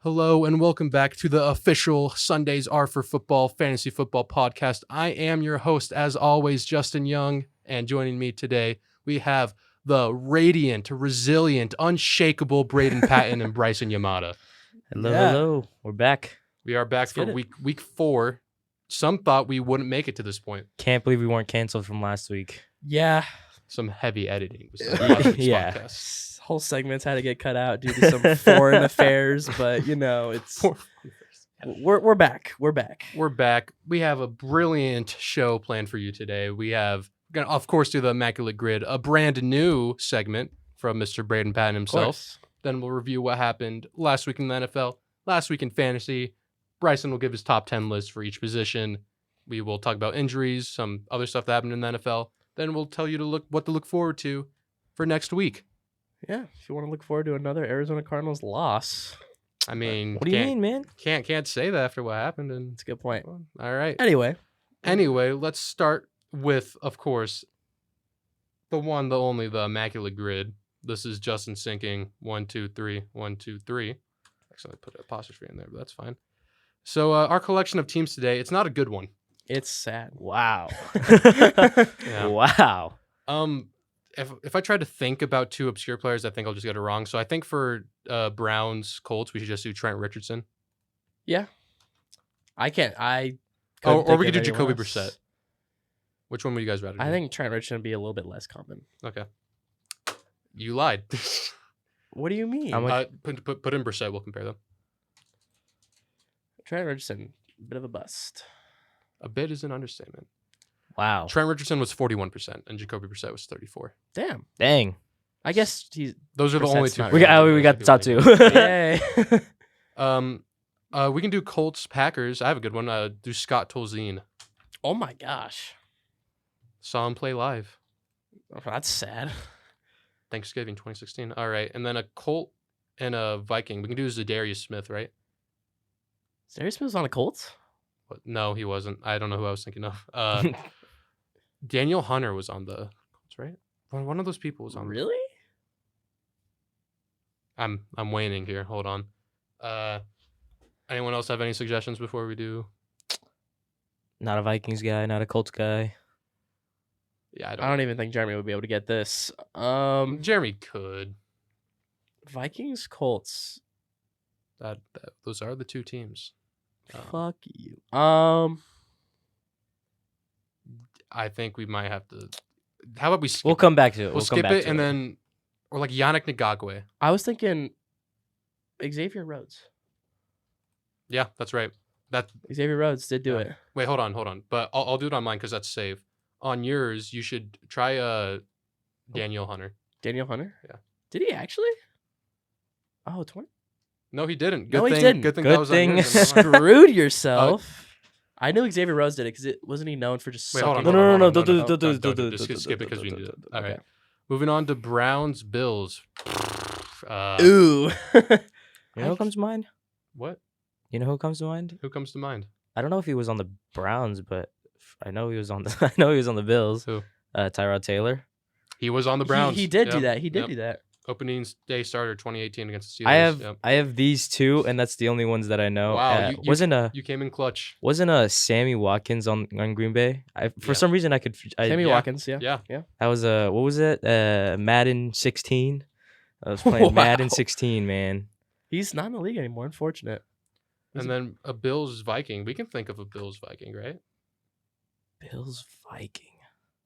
Hello and welcome back to the official Sundays Are for Football Fantasy Football Podcast. I am your host, as always, Justin Young, and joining me today, we have the radiant, resilient, unshakable Braeden, Patin, and Bryson Yamada. Hello. We're back. We are back for week 4. Some thought we wouldn't make it to this point. Can't believe we weren't canceled from last week. Yeah. Some heavy editing was done last week's podcast. Whole segments had to get cut out due to some foreign affairs, but it's we're back. We're back. We're back. We have a brilliant show planned for you today. We're gonna, of course, do the Immaculate Grid, a brand new segment from Mr. Braeden Patin himself. Then we'll review what happened last week in the NFL, last week in fantasy. Bryson will give his top 10 list for each position. We will talk about injuries, some other stuff that happened in the NFL. Then we'll tell you what to look forward to for next week. Yeah, if you want to look forward to another Arizona Cardinals loss. I mean, what do you mean, man? Can't say that after what happened. And that's a good point. All right. Anyway, let's start with, of course, the one, the only, the Immaculate Grid. This is Justin sinking 1, 2, 3, 1, 2, 3. Actually, I put an apostrophe in there, but that's fine. So our collection of teams today, it's not a good one. It's sad. Wow. Yeah. Wow. If I try to think about two obscure players, I think I'll just get it wrong. So I think for Browns Colts, we should just do Trent Richardson. Yeah. I can't. Or we could do Jacoby Brissett. Which one would you guys rather do? I think Trent Richardson would be a little bit less common. Okay. You lied. What do you mean? Put in Brissett. We'll compare them. Trent Richardson, bit of a bust. A bit is an understatement. Wow. Trent Richardson was 41%, and Jacoby Brissett was 34%. Dang. I guess those are the only two. We got the top two. Yay. We can do Colts Packers. I have a good one. Do Scott Tolzien. Oh my gosh. Saw him play live. Oh, that's sad. Thanksgiving 2016. All right, and then a Colt and a Viking. We can do Zadarius Smith, right? Zadarius Smith was on the Colts? What? No, he wasn't. I don't know who I was thinking of. Daniel Hunter was on the Colts, right? One of those people was on. Really? I'm waning here. Hold on. Anyone else have any suggestions before we do? Not a Vikings guy, not a Colts guy. Yeah, I don't even think Jeremy would be able to get this. Jeremy could. Vikings, Colts. Those are the two teams. Fuck you. I think we might have to. How about we skip We'll come back to it. We'll skip it and then, or like Yannick Ngakwe. I was thinking Xavier Rhodes. Yeah, that's right. Xavier Rhodes did do it. Wait, hold on. But I'll do it on mine because that's safe. On yours, you should try Daniel Hunter. Daniel Hunter? Yeah. Did he actually? Oh, 20? No, he didn't. He didn't. Good thing that was on yours. Screwed yourself. I knew Xavier Rhodes did it because wasn't he known for just sucking? No. Don't do it. Just skip it because we did it. All right. Moving on to Browns Bills. Ooh. You know who comes to mind? What? You know who comes to mind? Who comes to mind? I don't know if he was on the Browns, but I know he was on the Bills. Who? Tyrod Taylor. He was on the Browns. He did do that. He did do that. Opening day starter 2018 against the Steelers. I have these two, and that's the only ones that I know. Wow, you came in clutch. Wasn't Sammy Watkins on Green Bay? For some reason I could. Sammy Watkins, yeah. That was what was it? Madden 16. I was playing Madden 16, man. He's not in the league anymore. Unfortunate. And then a Bills Viking. We can think of a Bills Viking, right? Bills Viking.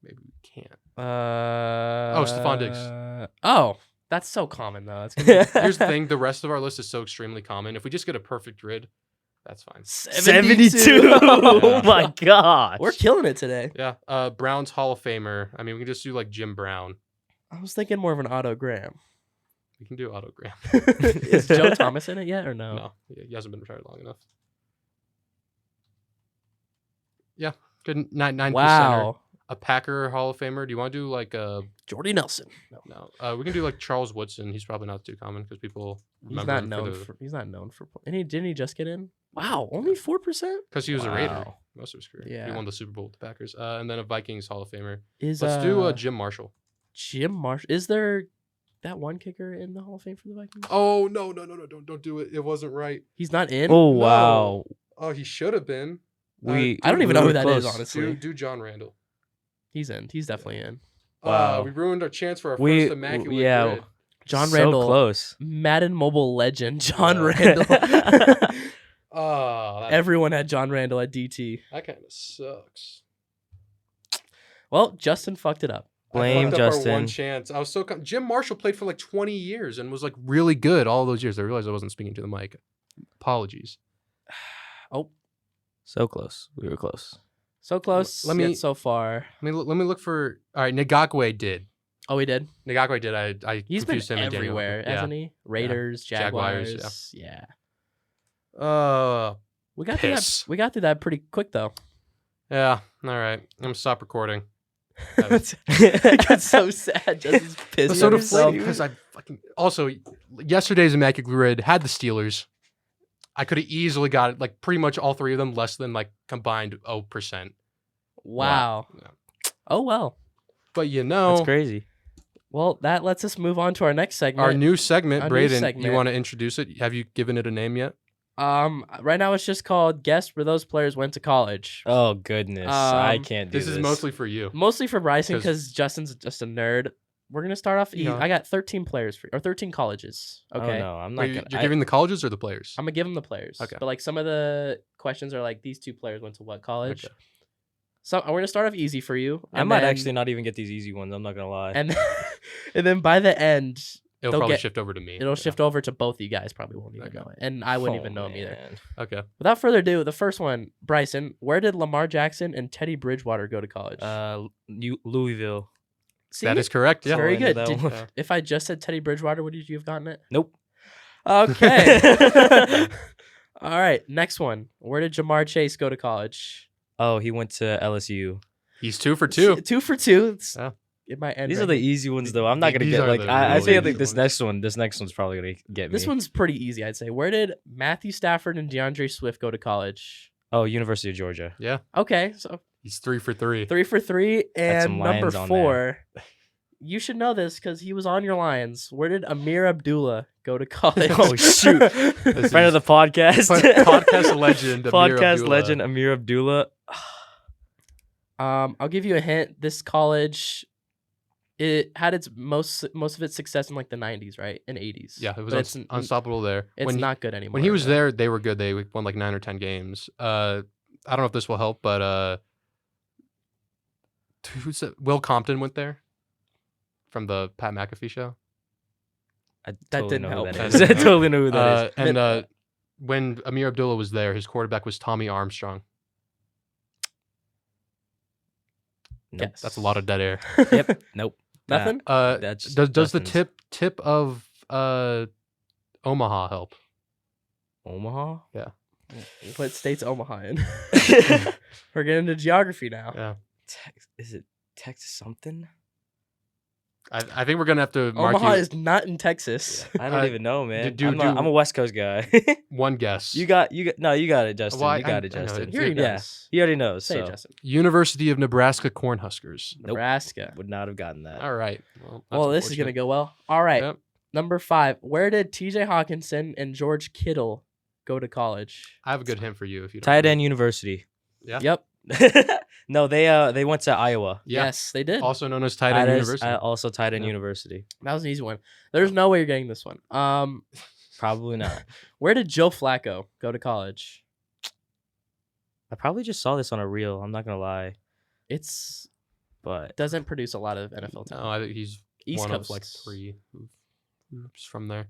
Maybe we can't. Stephon Diggs. Oh. That's so common, though. Here's the thing. The rest of our list is so extremely common. If we just get a perfect grid, that's fine. 72. Oh, my gosh. We're killing it today. Yeah. Browns Hall of Famer. I mean, we can just do like Jim Brown. I was thinking more of an autogram. We can do autogram. Is Joe Thomas in it yet or no? No. He hasn't been retired long enough. Yeah. Good. 9%. Wow. A Packer Hall of Famer. Do you want to do like a Jordy Nelson? No. We can do like Charles Woodson. He's probably not too common because people remember he's not known for. And didn't he just get in? Wow, only 4%. Because he was a Raider most of his career. Yeah, he won the Super Bowl with the Packers. And then a Vikings Hall of Famer. Let's do Jim Marshall. Jim Marshall. Is there that one kicker in the Hall of Fame for the Vikings? Oh no! Don't do it. It wasn't right. He's not in. Oh No. wow. Oh, he should have been. We I don't even know were who that is, close. honestly. Do John Randall. He's in. He's definitely in. Wow. We ruined our chance for our first immaculate grid. John so Randall, close. Madden mobile legend, John Yeah. Randall. Oh, Everyone had John Randall at DT. that kind of sucks. Well, Justin fucked it up. Blame I fucked up our Justin. one chance. I was so Jim Marshall played for like 20 years and was like really good all those years. I realized I wasn't speaking to the mic. Apologies. Oh, So close. We were close. so close. Let me- yet so far. Let me look for. All right, Ngakwe did. Oh, he did. Ngakwe did. I He's been confused him and Daniel. everywhere, hasn't he? Raiders, Jaguars, Jaguars. Yeah. We got through that. Piss. We got through that pretty quick though. Yeah. All right. I'm gonna stop recording. I got so sad. Justin's pissed. That's so at himself. deflating because I fucking also yesterday's immaculate grid had the Steelers. I could have easily got it, like pretty much all three of them less than like combined 0%. Wow. Yeah. Oh well. But you know, That's crazy. Well, that lets us move on to our next segment. our new segment, Our new Braeden. segment. You want to introduce it? Have you given it a name yet? Right now it's just called Guess Where Those Players Went to College. Oh goodness. I Um, can't do This this. is mostly for you. Mostly for Bryson 'Cause- because Justin's just a nerd. We're gonna start off easy. Yeah. I got 13 players for or 13 colleges. Okay. Oh no, I'm not Wait, gonna. you're giving the colleges or the players? I'm gonna give them the players. Okay. But like some of the questions are like these two players went to what college. Okay. So we're gonna start off easy for you. I and might then- actually not even get these easy ones. I'm not gonna lie. and and then by the end It'll they'll probably get- shift over to me. it'll Yeah. shift over to both of you guys. Probably won't even Okay. know it, and I wouldn't Oh, even know him either. man. Okay. Without further ado, the first one, Bryson. Where did Lamar Jackson and Teddy Bridgewater go to college? Louisville. See, That is correct. Yeah. very I knew good. that Did- one. if I just said Teddy Bridgewater, would you have gotten it? Nope. Okay. All right, next one. Where did Jamar Chase go to college? Oh, he went to LSU. He's 2 for 2. 2 for 2. Yeah. It might end. These right are the here. easy ones though. I'm not gonna These get are like the I really feel easy like this next one's probably gonna get me. This one's pretty easy, I'd say. Where did Matthew Stafford and DeAndre Swift go to college? Oh, University of Georgia. Yeah. Okay, so He's 3 for 3. 3 for 3, and some number Lions on 4. You should know this because he was on your Lions. Where did Amir Abdullah go to college? Oh, shoot. This Friend of the podcast. podcast legend. Amir Podcast Abdullah. legend Amir Abdullah. I'll give you a hint. This college, it had its most of its success in like the 90s, right? And 80s. Yeah, it was But it's, unstoppable there. it's When he- not good anymore. When he was right? there, they were good. They won like 9 or 10 games. I don't know if this will help, but who's that? Will Compton went there from the Pat McAfee show. I That totally didn't know who help. that That is. didn't I help. totally know who that is. And when Amir Abdullah was there, his quarterback was Tommy Armstrong. Nope. Yes. That's a lot of dead air. Yep. Nope. Nothing. That's Does the Justin's. tip of Omaha help? Omaha? What state's Omaha in? We're getting into geography now. Yeah, Is it Texas something? I think we're gonna have to mark Omaha you is not in Texas. I don't Uh, even know, man. do- I'm a West Coast guy. one guess. you got no, you got it, Justin. Well, you got it, I know Justin. it. He already Yeah, knows. he already knows. Say it, So Justin. University of Nebraska Cornhuskers. Nope. Nebraska. would not have gotten that. All right. Well, this is gonna go well. All right. Yep. Number 5. Where did T.J. Hawkinson and George Kittle go to college? I have a good hint for you if you don't Tight mind. end University. Yeah. Yep. No, they went to Iowa. Yeah. Yes, they did. Also known as Tight End University. Also tight end Yeah. University. That was an easy one. There's no way you're getting this one. Probably not. Where did Joe Flacco go to college? I probably just saw this on a reel. I'm not gonna lie, It's but doesn't produce a lot of NFL No, talent. I think he's East one Coast. of like 3 who's from there.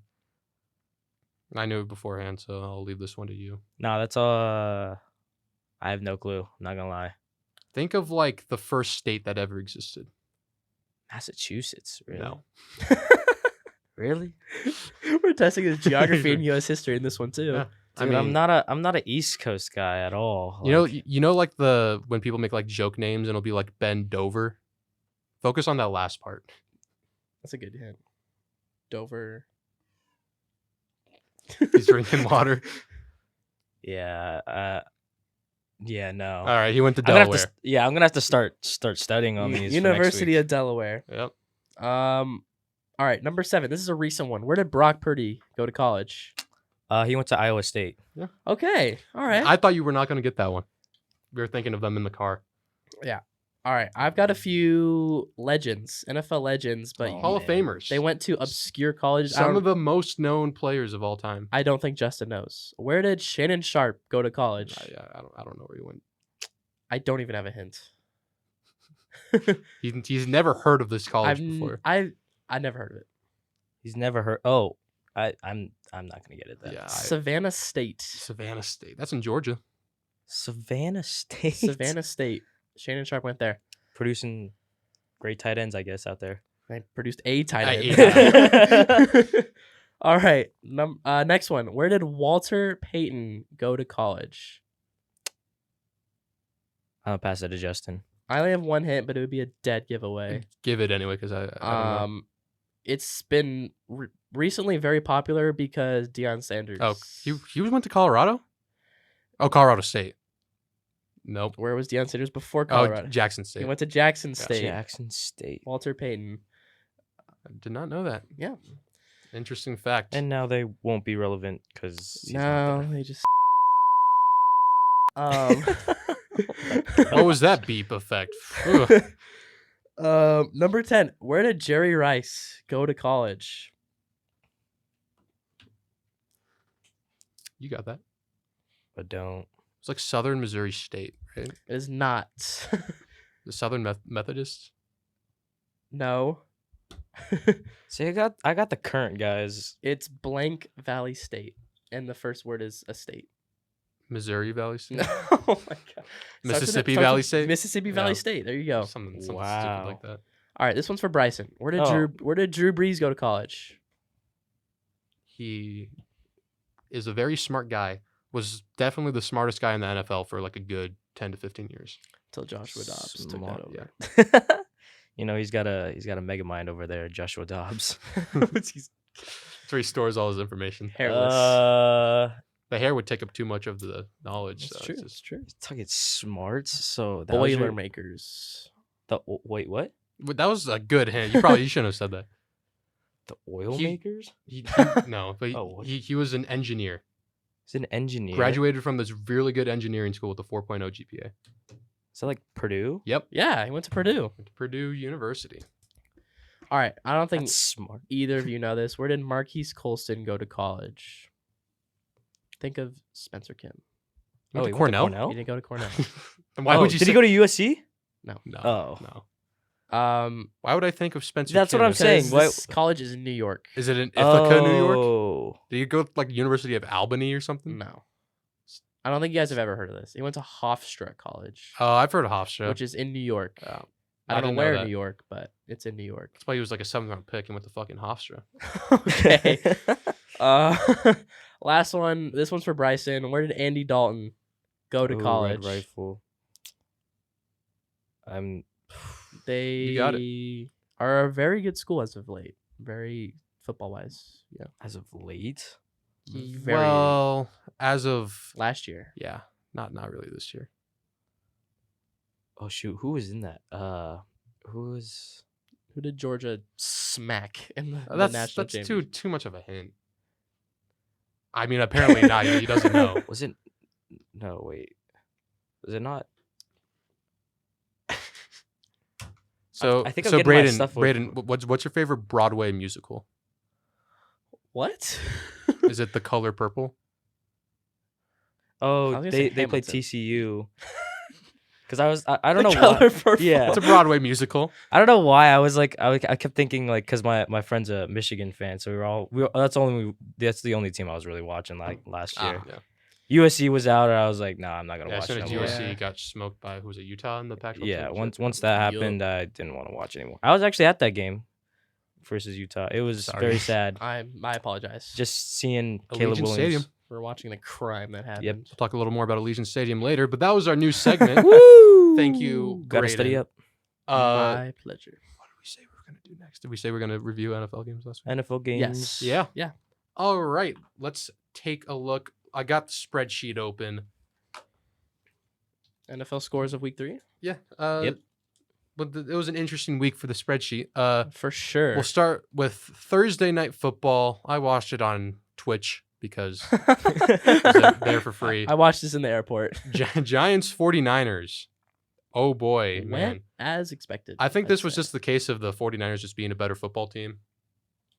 I knew it beforehand, so I'll leave this one to you. no, that's I have no clue. I'm not gonna lie. Think of like the first state that ever existed. Massachusetts, really? No. Really? We're testing his geography and U.S. history in this one too. Yeah. Dude, I'm not a East Coast guy at all. You know, like when people make like joke names and it'll be like Ben Dover. Focus on that last part. That's a good hint. Dover. He's drinking water. Yeah. Yeah. No. All right, he went to I'm gonna have Delaware. to, I'm gonna have to start studying on these. for next University week. of Delaware. Yep. All right, number 7. This is a recent one. Where did Brock Purdy go to college? He went to Iowa State. Okay. All right. I thought you were not going to get that one. We were thinking of them in the car. All right. I've got a few legends, NFL legends, but Oh, Hall of man. Famers. they went to obscure colleges. Some of the most known players of all time. I don't think Justin knows. Where did Shannon Sharp go to college? I don't know where he went. I don't even have a hint. He's never heard of this college before. I never heard of it. He's never heard. Oh, I'm not gonna get it then. Yeah, Savannah State. Savannah State. That's in Georgia. Savannah State. Savannah State. Shannon Sharp went there. Producing great tight ends, I guess, out there. They produced a tight A end. All right. Next one. Where did Walter Payton go to college? I'll pass it to Justin. I only have one hint, but it would be a dead giveaway. Give it anyway, because I don't know. It's been recently very popular because Deion Sanders. Oh, he went to Colorado? Oh, Colorado State. Nope. Where was Deion Sanders before Colorado? Oh, Jackson State. He went to Jackson Gotcha. State. Jackson State. Walter Payton. I did not know that. Yeah. Interesting fact. And now they won't be relevant because No, they just. What was that beep effect? Ugh. Number 10. Where did Jerry Rice go to college? You got that. But don't. It's like Southern Missouri State, right? It is not. The Southern Methodists. No. See, I got the current guys. It's blank Valley State. And the first word is a state. Missouri Valley State. Oh my god. Mississippi Valley State. Mississippi Valley Yeah. State. There you go. Something stupid Wow. like that. All right, this one's for Bryson. Where did Oh. Drew Brees go to college? He is a very smart guy. Was definitely the smartest guy in the NFL for like a good 10 to 15 years. Until Joshua Dobbs took that Smart, over. yeah. You know, he's got a mega mind over there, Joshua Dobbs. That's where he stores all his information. Hairless. The hair would take up too much of the knowledge. It's so true. it's It's just- true. He's talking smarts. So that was Boilermakers. wait, what? But that was a good hint. You shouldn't have said that. The oil He- makers? No, but Oh, what? he was an engineer. He's an engineer. Graduated from this really good engineering school with a 4.0 GPA. Is that like Purdue? Yep. Yeah, he went to Purdue. Went to Purdue University. All right, I don't think That's smart. either of you know this. Where did Marquise Colston go to college? Think of Spencer Kim. Went to he went to Cornell. Cornell? He didn't go to Cornell. And why Oh, would you did say he go to USC? No. No. Oh. No. Why would I think of Spencer? That's what Kim I'm as- saying. Because Why- this college is in New York. Is it in Ithaca, New York? Oh. Did you go to, like University of Albany or something? No. I don't think you guys have ever heard of this. He went to Hofstra College, Oh, I've heard of Hofstra. which is in New York. Oh, I don't didn't know where in that. New York, but it's in New York. That's why he was like a 7th-round pick and went to fucking Hofstra. Okay. Last one. This one's for Bryson. Where did Andy Dalton go to Ooh, college? Red Rifle. They You got are a very good school as of late. Very football wise. Yeah. As of late. Very Well, as of last year. yeah, not really this year. Oh shoot, who was in that? Who was? Who did Georgia smack in the That's national championship? too much of a hint. I mean, apparently not. He doesn't know. Was it? No, wait. Was it not? So I think I'm so getting my Braeden, stuff with- what's your favorite Broadway musical? What? Is it The Color Purple? I Oh, was gonna they say played Hamilton. TCU. Because I don't The know Color why. Purple. Yeah. It's a Broadway musical. I don't know why I was like I kept thinking like because my friend's a Michigan fan, so that's the only team I was really watching like last year. Yeah. USC was out, and I was like, no, I'm not gonna As watch soon it as no more. USC Yeah. got smoked by who was it, Utah in the Pac-12 Yeah, championship? once that Yup. happened, I didn't want to watch anymore. I was actually at that game versus Utah. It was Sorry. very sad. I apologize. Just seeing Caleb Allegiant Williams. Stadium. for watching the crime that happened. Yep. We'll talk a little more about Allegiant Stadium later, but that was our new segment. Woo! Thank you. Gotta study Braeden. up. My pleasure. What did we say we were gonna do next? Did we say we're gonna review NFL games last week? NFL games. Yes. Yeah. Yeah. All right, let's take a look. I got the spreadsheet open. NFL scores of week 3. Yeah. Yep. but it was an interesting week for the spreadsheet. For sure. We'll start with Thursday Night Football. I watched it on Twitch because it's there for free. I watched this in the airport. Giants 49ers. Oh boy, man. Went as expected. I think I'd this was say. just the case of the 49ers just being a better football team.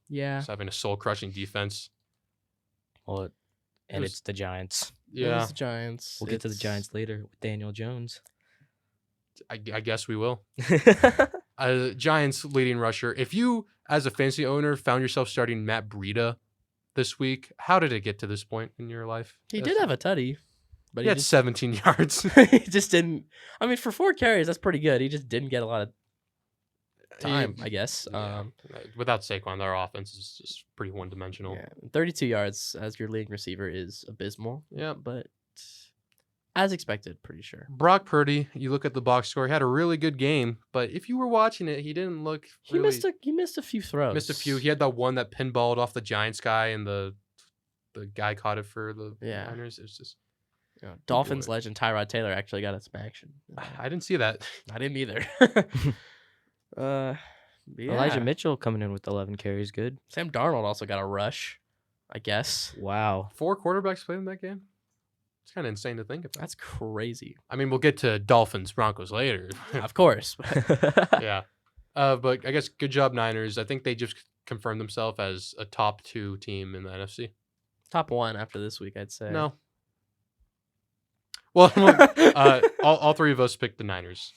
Yeah. Just having a soul-crushing defense. Well, and was- it's the Giants. It Yeah, was the Giants. We'll get to the Giants later with Daniel Jones. I guess we will. Giants leading rusher. If you, as a fantasy owner, found yourself starting Matt Breida this week, how did it get to this point in your life? He did have a tutty, but He had 17 yards. he just didn't. I mean, for 4 carries, that's pretty good. He just didn't get a lot of time, I guess. Yeah. Without Saquon, their offense is just pretty one-dimensional. Yeah, 32 yards as your leading receiver is abysmal, Yeah. but as expected, pretty sure. Brock Purdy, you look at the box score, he had a really good game, but if you were watching it, he didn't look He really... missed a few throws. Missed a few. He had that one that pinballed off the Giants guy, and the guy caught it for the Niners. It was just... Yeah, Dolphins legend Tyrod Taylor actually got some action. I didn't see that. I didn't either. Yeah. Elijah Mitchell coming in with 11 carries. Good. Sam Darnold also got a rush, I guess. Wow. 4 quarterbacks played in that game. It's kind of insane to think about. That's crazy. I mean, we'll get to Dolphins Broncos later. Of course. Yeah. But I guess good job, Niners. I think they just confirmed themselves as a top 2 team in the NFC. Top 1 after this week, I'd say. No. Well, all 3 of us picked the Niners.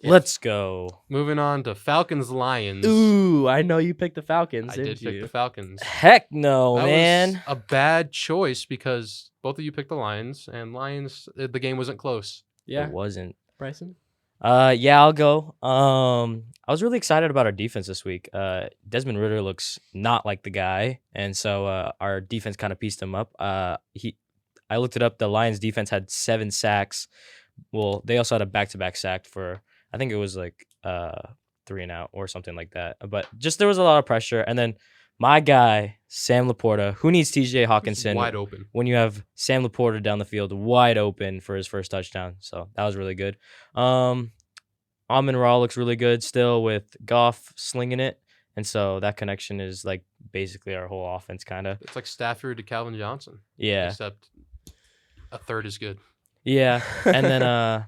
Let's go. Moving on to Falcons Lions. Ooh, I know you picked the Falcons, I didn't did pick you? the Falcons. Heck no, That man. was a bad choice because both of you picked the Lions, and Lions, the game wasn't close. Yeah, It wasn't. Bryson? Yeah, I'll go. I was really excited about our defense this week. Desmond Ridder looks not like the guy, and so our defense kind of pieced him up. I looked it up. The Lions defense had 7 sacks. Well, they also had a back-to-back sack for, I think it was like 3 and out or something like that. But just there was a lot of pressure. And then my guy, Sam Laporta, who needs TJ Hawkinson Wide open. when you have Sam Laporta down the field wide open for his first touchdown. So that was really good. Amon-Ra looks really good still with Goff slinging it. And so that connection is like basically our whole offense kind of. It's like Stafford to Calvin Johnson. Yeah. Except a third is good. Yeah. And then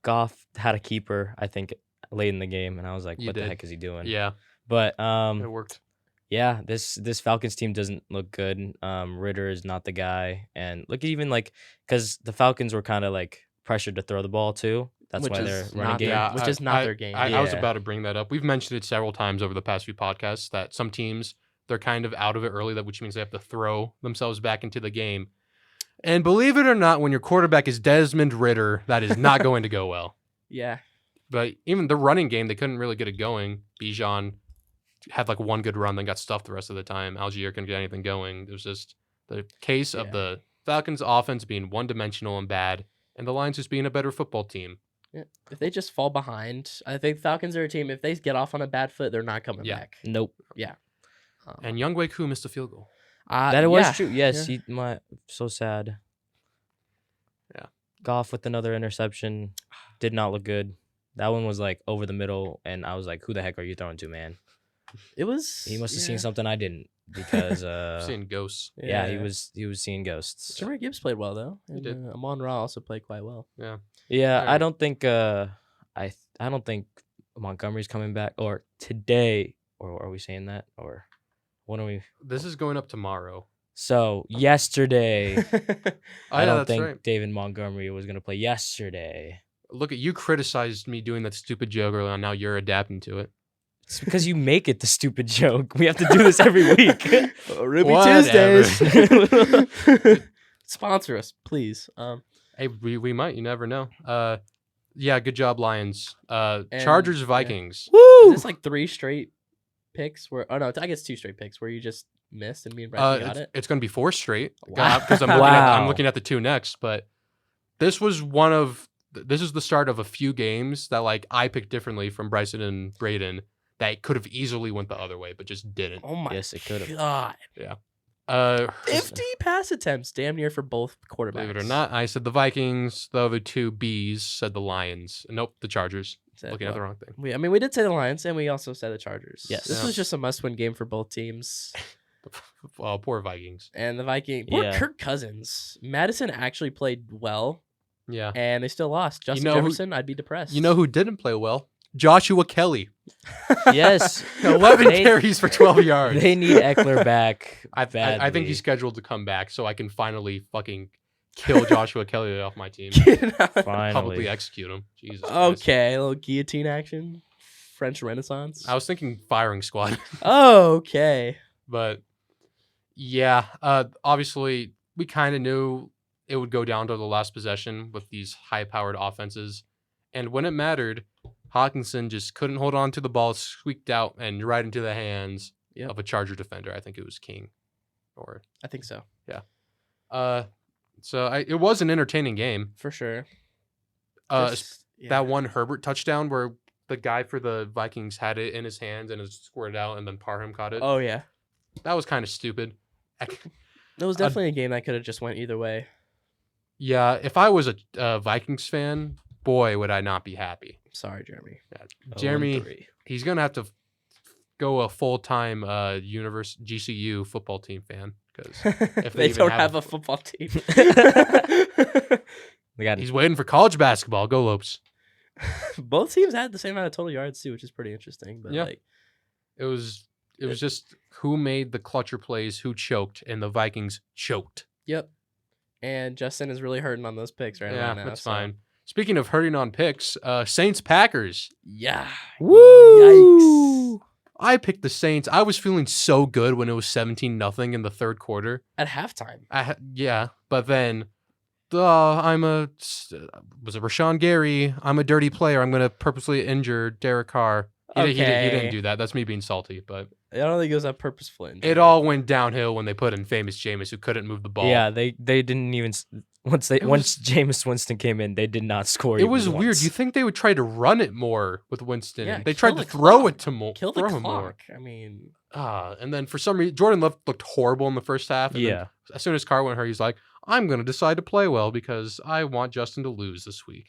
Goff had a keeper, I think, late in the game. And I was like, You what did. the heck is he doing? Yeah, But it worked. yeah, this Falcons team doesn't look good. Ridder is not the guy. And look, even like, because the Falcons were kind of like pressured to throw the ball too. That's Which why is they're running not game. their- which is not their game. I was Yeah. about to bring that up. We've mentioned it several times over the past few podcasts that some teams, they're kind of out of it early, which means they have to throw themselves back into the game. And believe it or not, when your quarterback is Desmond Ridder, that is not going to go well. Yeah. But even the running game, they couldn't really get it going. Bijan had like one good run, then got stuffed the rest of the time. Algier couldn't get anything going. It was just the case of the Falcons' offense being one-dimensional and bad, and the Lions just being a better football team. Yeah. If they just fall behind, I think Falcons are a team. If they get off on a bad foot, they're not coming back. Nope. And Younghoe Koo missed a field goal. That was yeah. true. Yes, Yeah. so sad. Yeah. Goff with another interception did not look good. That one was like over the middle, and I was like, "Who the heck are you throwing to, man?" It was. He must have seen something I didn't because Seeing ghosts. yeah, he was seeing ghosts. Jameer Gibbs played well though. He And, did. Amon-Ra also played quite well. Yeah. Yeah, I Alright. don't think I don't think Montgomery's coming back or today, or are we saying that, or when are we? This is going up tomorrow. So yesterday, Oh, I yeah, don't that's think right. David Montgomery was gonna play yesterday. Look at you criticized me doing that stupid joke earlier on. Now you're adapting to it. It's because you make it the stupid joke. We have to do this every week. Ruby Whatever. Tuesdays. Sponsor us, please. Hey, we might. You never know. Yeah, good job, Lions. Chargers, yeah. Vikings. Is Woo! this like 3 straight picks? Where I guess 2 straight picks where you just missed and me and Bryson got it. It's going to be 4 straight. Wow. Because I'm Wow. looking at the 2 next. But this is the start of a few games that like I picked differently from Bryson and Braeden that could have easily went the other way, but just didn't. Oh my Yes, it could've. God. 50 pass attempts, damn near for both quarterbacks. Believe it or not, I said the Vikings. The other 2 Bs said the Lions. Nope, the Chargers. looking at the wrong thing. We did say the Lions, and we also said the Chargers. Yes. This was just a must-win game for both teams. Poor Vikings. And the Vikings. Poor Yeah. Kirk Cousins. Madison actually played well, Yeah. and they still lost. Justin know who- Jefferson, I'd be depressed. You know who didn't play well? Joshua Kelly. Yes. 11 They- carries for 12 yards. They need Eckler back. I think badly. he's scheduled to come back so I can finally fucking kill Joshua Kelly off my team. Publicly Finally. execute him. Jesus Christ. Okay, a little guillotine action. French Renaissance. I was thinking firing squad. Okay. But yeah, obviously we kind of knew it would go down to the last possession with these high-powered offenses. And when it mattered, Hawkinson just couldn't hold on to the ball, squeaked out and right into the hands of a Charger defender. I think it was King. I think so. It was an entertaining game. For sure. That one Herbert touchdown where the guy for the Vikings had it in his hands and it squirted out and then Parham caught it. Oh, yeah. That was kind of stupid. It was definitely a game that could have just went either way. Yeah, if I was a Vikings fan, boy, would I not be happy. Sorry, Jeremy. Yeah. Jeremy, 0-3. he's going to have to go a full-time GCU football team fan because if they even don't have a football team. They got he's waiting for college basketball. Go Lopes. Both teams had the same amount of total yards too, which is pretty interesting. But Yeah. like, It was just who made the clutcher plays, who choked, and the Vikings choked. yep. And Justin is really hurting on those picks right Yeah, now. that's so- fine. Speaking of hurting on picks, Saints Packers. Yeah. Woo! Yikes. I picked the Saints. I was feeling so good when it was 17-0 in the third quarter. At halftime. But then was it Rashawn Gary? I'm a dirty player. I'm going to purposely injure Derek Carr. He didn't Okay. do that. That's me being salty, but I don't think it was a purposeful injury. it all went downhill when they put in famous Jameis, who couldn't move the ball. Yeah, they didn't even once Jameis Winston came in, they did not score. It even was weird. once. You think they would try to run it more with Winston? Yeah, They kill tried to the throw clock. it to more. Kill the throw clock. him more. I mean, And then for some reason, Jordan Love looked horrible in the first half. And then Yeah. as soon as Carr went hurt, he's like, I'm going to decide to play well because I want Justin to lose this week.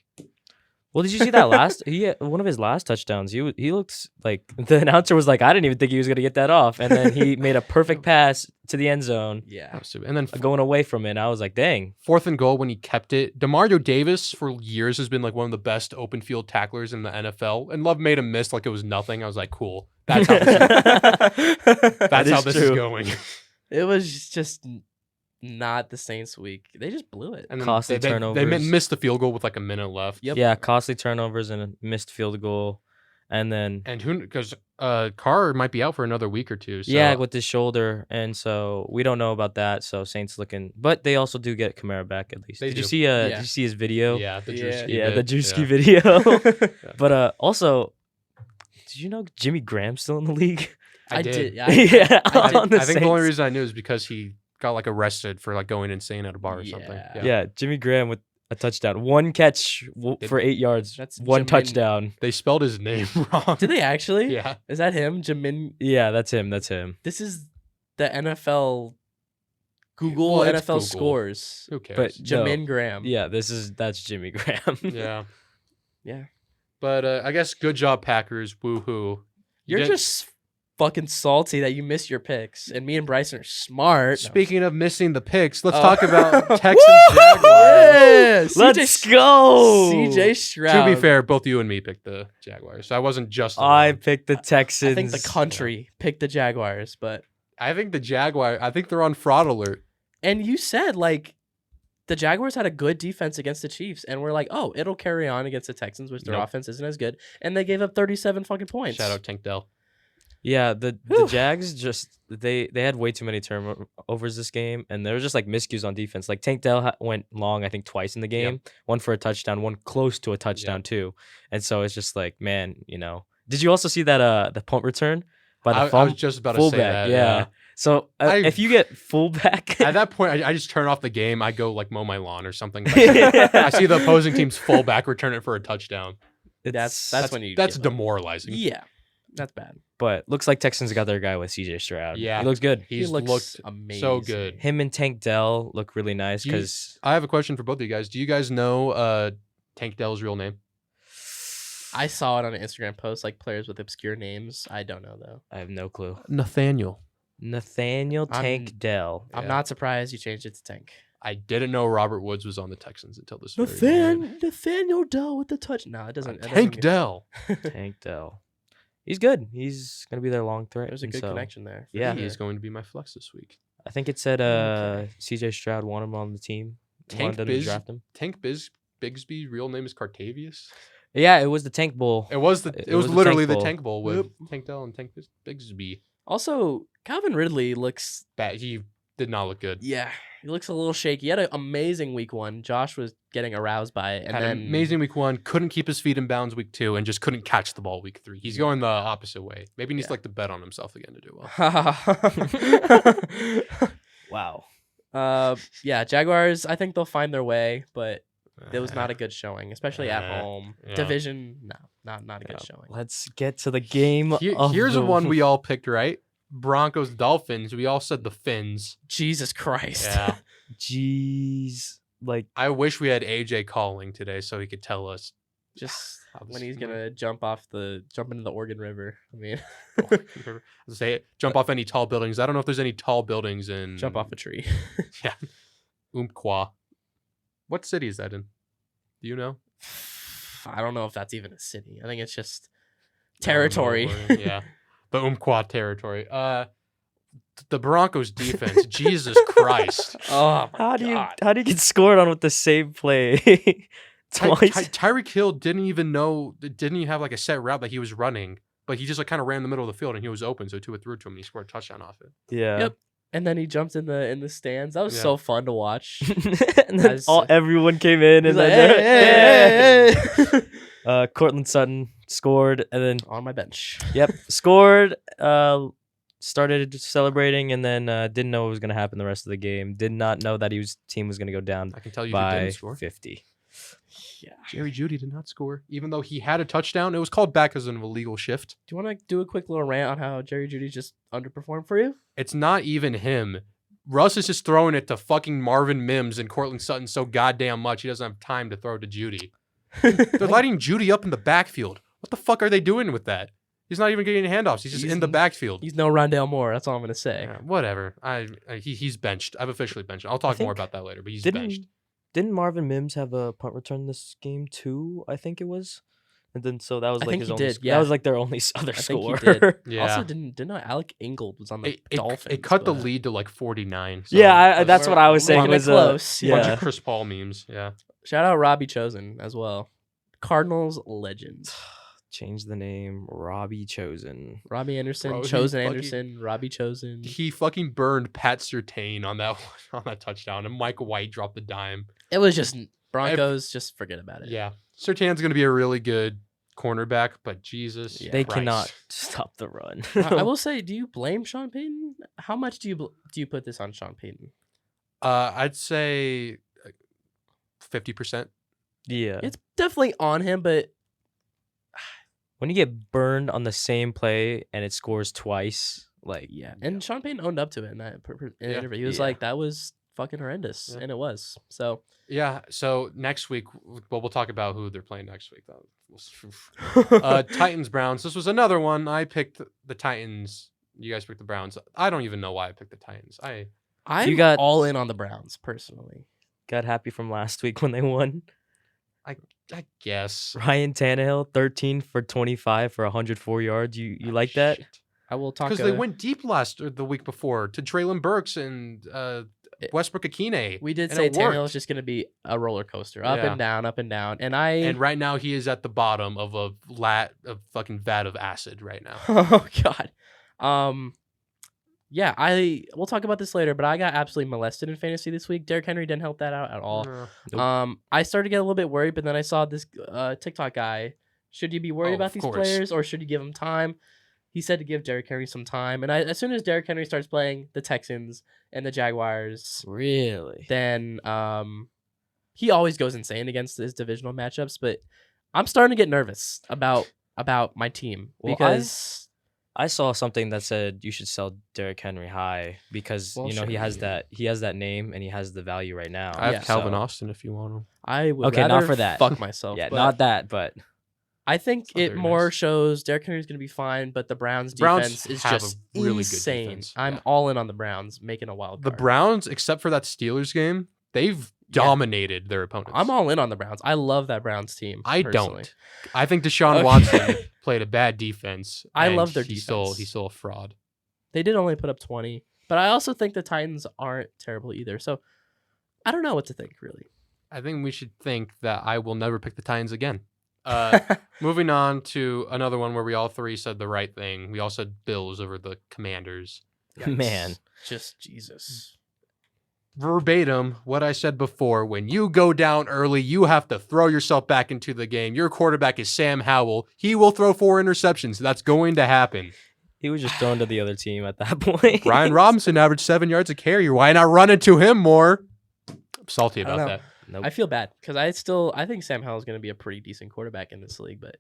Well, did you see that last? One of his last touchdowns. He looked like the announcer was like, I didn't even think he was gonna get that off, and then he made a perfect pass to the end zone, That yeah. was stupid. And then going away from it. I was like, dang. 4th and goal when he kept it. DeMario Davis for years has been like one of the best open field tacklers in the NFL. And Love made him miss like it was nothing. I was like, cool. That's how this is going. It was just not the Saints week. They just blew it. And then Costly they turnovers. missed the field goal with like a minute left. Yep. Yeah, costly turnovers and a missed field goal, and then And because Carr might be out for another week or two. So yeah, with his shoulder, and so we don't know about that. So Saints looking, but they also do get Kamara back at least. They Did you do. see? Yeah. Did you see his video? yeah, the Yeah. Drewski Yeah, bit. the Drewski Yeah. video. But also, did you know Jimmy Graham's still in the league? I did. Yeah, Yeah, I on the think the only Saints. reason I knew is because he got like arrested for like going insane at a bar or something. Yeah. Yeah, Jimmy Graham with a touchdown, one catch for 8 yards, That's one Jamin. touchdown. They spelled his name wrong. Did they actually? Yeah. Is that him? Jamin? Yeah, that's him. That's him. This is the NFL Google Well, it's NFL Google. scores. Who cares? But Jamin Graham. Yeah, that's Jimmy Graham. yeah. Yeah. But I guess good job, Packers. Woohoo. You're did- just fucking salty that you missed your picks, and me and Bryson are smart. Speaking of missing the picks, let's Oh. talk about Texans Woo! Jaguars. Yeah, Let's go. CJ Stroud. To be fair, both you and me picked the Jaguars, so I wasn't just. I alone. picked the Texans. I think the country picked the Jaguars, but I think the Jaguar. I think they're on fraud alert. and you said like the Jaguars had a good defense against the Chiefs, and we're like, oh, it'll carry on against the Texans, which their Nope. offense isn't as good, and they gave up 37 fucking points. Shout out Tank Dell. Yeah, the Whew. Jags just they had way too many turnovers this game, and there were just like miscues on defense. Like Tank Dell went long, I think twice in the game, one for a touchdown, one close to a touchdown too, and so it's just like, man, you know. Did you also see that the punt return by the I was just about to say fullback? that. Yeah. So if you get fullback, At that point, I just turn off the game. I go like mow my lawn or something. I see the opposing team's fullback return it for a touchdown. That's when you That's give up. demoralizing. Yeah, that's bad. But looks like Texans got their guy with CJ Stroud. Yeah. He looks good. He's he looks looked amazing. so good. Him and Tank Dell look really nice Do you- because I have a question for both of you guys. Do you guys know Tank Dell's real name? I saw it on an Instagram post, like players with obscure names. I don't know though. I have no clue. Nathaniel. Nathaniel Tank Dell. I'm not surprised you changed it to Tank. I didn't know Robert Woods was on the Texans until this very moment. Nathaniel Dell with the touch. No, it doesn't. Tank Dell. Tank Dell. He's good. He's gonna be their long threat. It was a good connection there. Yeah, He's going to be my flex this week. I think it said CJ Stroud wanted him on the team. Tank wanted them to draft him. Tank Bigsby's real name is Cartavius. Yeah, it was the Tank Bowl. It was literally the Tank Bowl with Tank Dell and Tank Bigsby. Also, Calvin Ridley looks bad. He did not look good. Yeah, he looks a little shaky. He had an amazing week 1. Josh was getting aroused by it, and had then an amazing week 1. Couldn't keep his feet in bounds week 2, and just couldn't catch the ball week 3. He's going the opposite way. Maybe he needs to bet on himself again to do well. Wow. Yeah, Jaguars. I think they'll find their way, but it was not a good showing, especially at home. Yeah. Division, no, not a good showing. Let's get to the game. Here's the one we all picked right. Broncos, Dolphins. We all said the Fins. Jesus Christ. Yeah. Jeez. Like, I wish we had AJ calling today so he could tell us just when he's gonna jump into the Oregon River. I mean, say it. Jump off any tall buildings. I don't know if there's any tall buildings in. Jump off a tree. Yeah. Umpqua. What city is that in? Do you know? I don't know if that's even a city. I think it's just territory. Yeah. The Umpqua territory. The Broncos defense. Jesus Christ. Oh, how do you get scored on with the same play twice? Tyreek Hill didn't even have like a set route that he was running, but he just like kind of ran in the middle of the field and he was open, so Tua threw to him and he scored a touchdown off it. Yeah. Yep. And then he jumped in the stands. That was so fun to watch. And then everyone came in and then hey. Cortland Sutton scored and then on my bench. Yep, scored. Started celebrating and then didn't know what was going to happen the rest of the game. Did not know that his team was going to go down. I can tell you by didn't score. 50. Yeah, Jerry Jeudy did not score, even though he had a touchdown. It was called back as an illegal shift. Do you want to do a quick little rant on how Jerry Jeudy just underperformed for you? It's not even him. Russ is just throwing it to fucking Marvin Mims and Cortland Sutton so goddamn much he doesn't have time to throw to Jeudy. They're lighting Jeudy up in the backfield. What the fuck are they doing with that? He's not even getting handoffs. He's just in the backfield. He's no Rondale Moore. That's all I'm gonna say. Yeah, whatever. He's benched. I've officially benched. I'll talk more about that later. But he's benched. Didn't Marvin Mims have a punt return this game too? I think it was. And then so that was like his only. That was like their only other score. Yeah. Also, didn't Alec Ingold was on the Dolphins. It cut the lead to like 49. So yeah, that's what I was saying. It was close. A bunch of Chris Paul memes. Yeah. Shout out Robbie Chosen as well. Cardinals legend. Change the name. Robbie Chosen. Robbie Anderson. Chosen Anderson. Robbie Chosen. He fucking burned Pat Surtain on that touchdown, and Mike White dropped the dime. It was just Broncos. Just forget about it. Yeah, Surtain's gonna be a really good cornerback, but Jesus, they cannot stop the run. I will say, do you blame Sean Payton? How much do you put this on Sean Payton? I'd say 50%. Yeah, it's definitely on him, but when you get burned on the same play and it scores twice, like and Sean Payton owned up to it in that interview. He was like, "That was fucking horrendous," and it was. So So next week, we'll talk about who they're playing next week. Though, Titans Browns. This was another one. I picked the Titans. You guys picked the Browns. I don't even know why I picked the Titans. I'm all in on the Browns personally. Got happy from last week when they won. I guess. Ryan Tannehill, 13 for 25 for 104 yards. You like that? Shit. I will talk because they went deep the week before to Treylon Burks and Westbrook Akine. We did say Tannehill is just going to be a roller coaster, up and down, and right now he is at the bottom of a fucking vat of acid right now. Oh God. Yeah, we'll talk about this later, but I got absolutely molested in fantasy this week. Derrick Henry didn't help that out at all. Nope. I started to get a little bit worried, but then I saw this TikTok guy. Should you be worried about these players, or should you give them time? He said to give Derrick Henry some time, and as soon as Derrick Henry starts playing the Texans and the Jaguars, really, then he always goes insane against his divisional matchups. But I'm starting to get nervous about my team because. I saw something that said you should sell Derrick Henry high because he has that name and he has the value right now. I have Calvin Austin if you want him. I would not for that. Fuck myself. Yeah, not that, but I think It's not it very more nice. shows Derrick Henry's going to be fine, but the Browns Browns defense is have a just really good insane. defense, I'm yeah. all in on the Browns making a wild The card. Browns, except for that Steelers game, they've dominated their opponents. I'm all in on the Browns. I love that Browns team. I personally. don't. I think Deshaun Okay. Watson played a bad defense. I and love their he's defense. still a fraud. They did only put up 20, but I also think the Titans aren't terrible either. So I don't know what to think, really. I think we should think that I will never pick the Titans again. Moving on to another one where we all three said the right thing. We all said Bills over the Commanders. Yikes. Man. Just Jesus. Verbatim, what I said before, when you go down early, you have to throw yourself back into the game. Your quarterback is Sam Howell. He will throw 4 interceptions. That's going to happen. He was just thrown to the other team at that point. Brian Robinson averaged 7 yards a carry. Why not run into him more? I'm salty I don't about know. that. Nope. I feel bad because I think Sam Howell's going to be a pretty decent quarterback in this league. But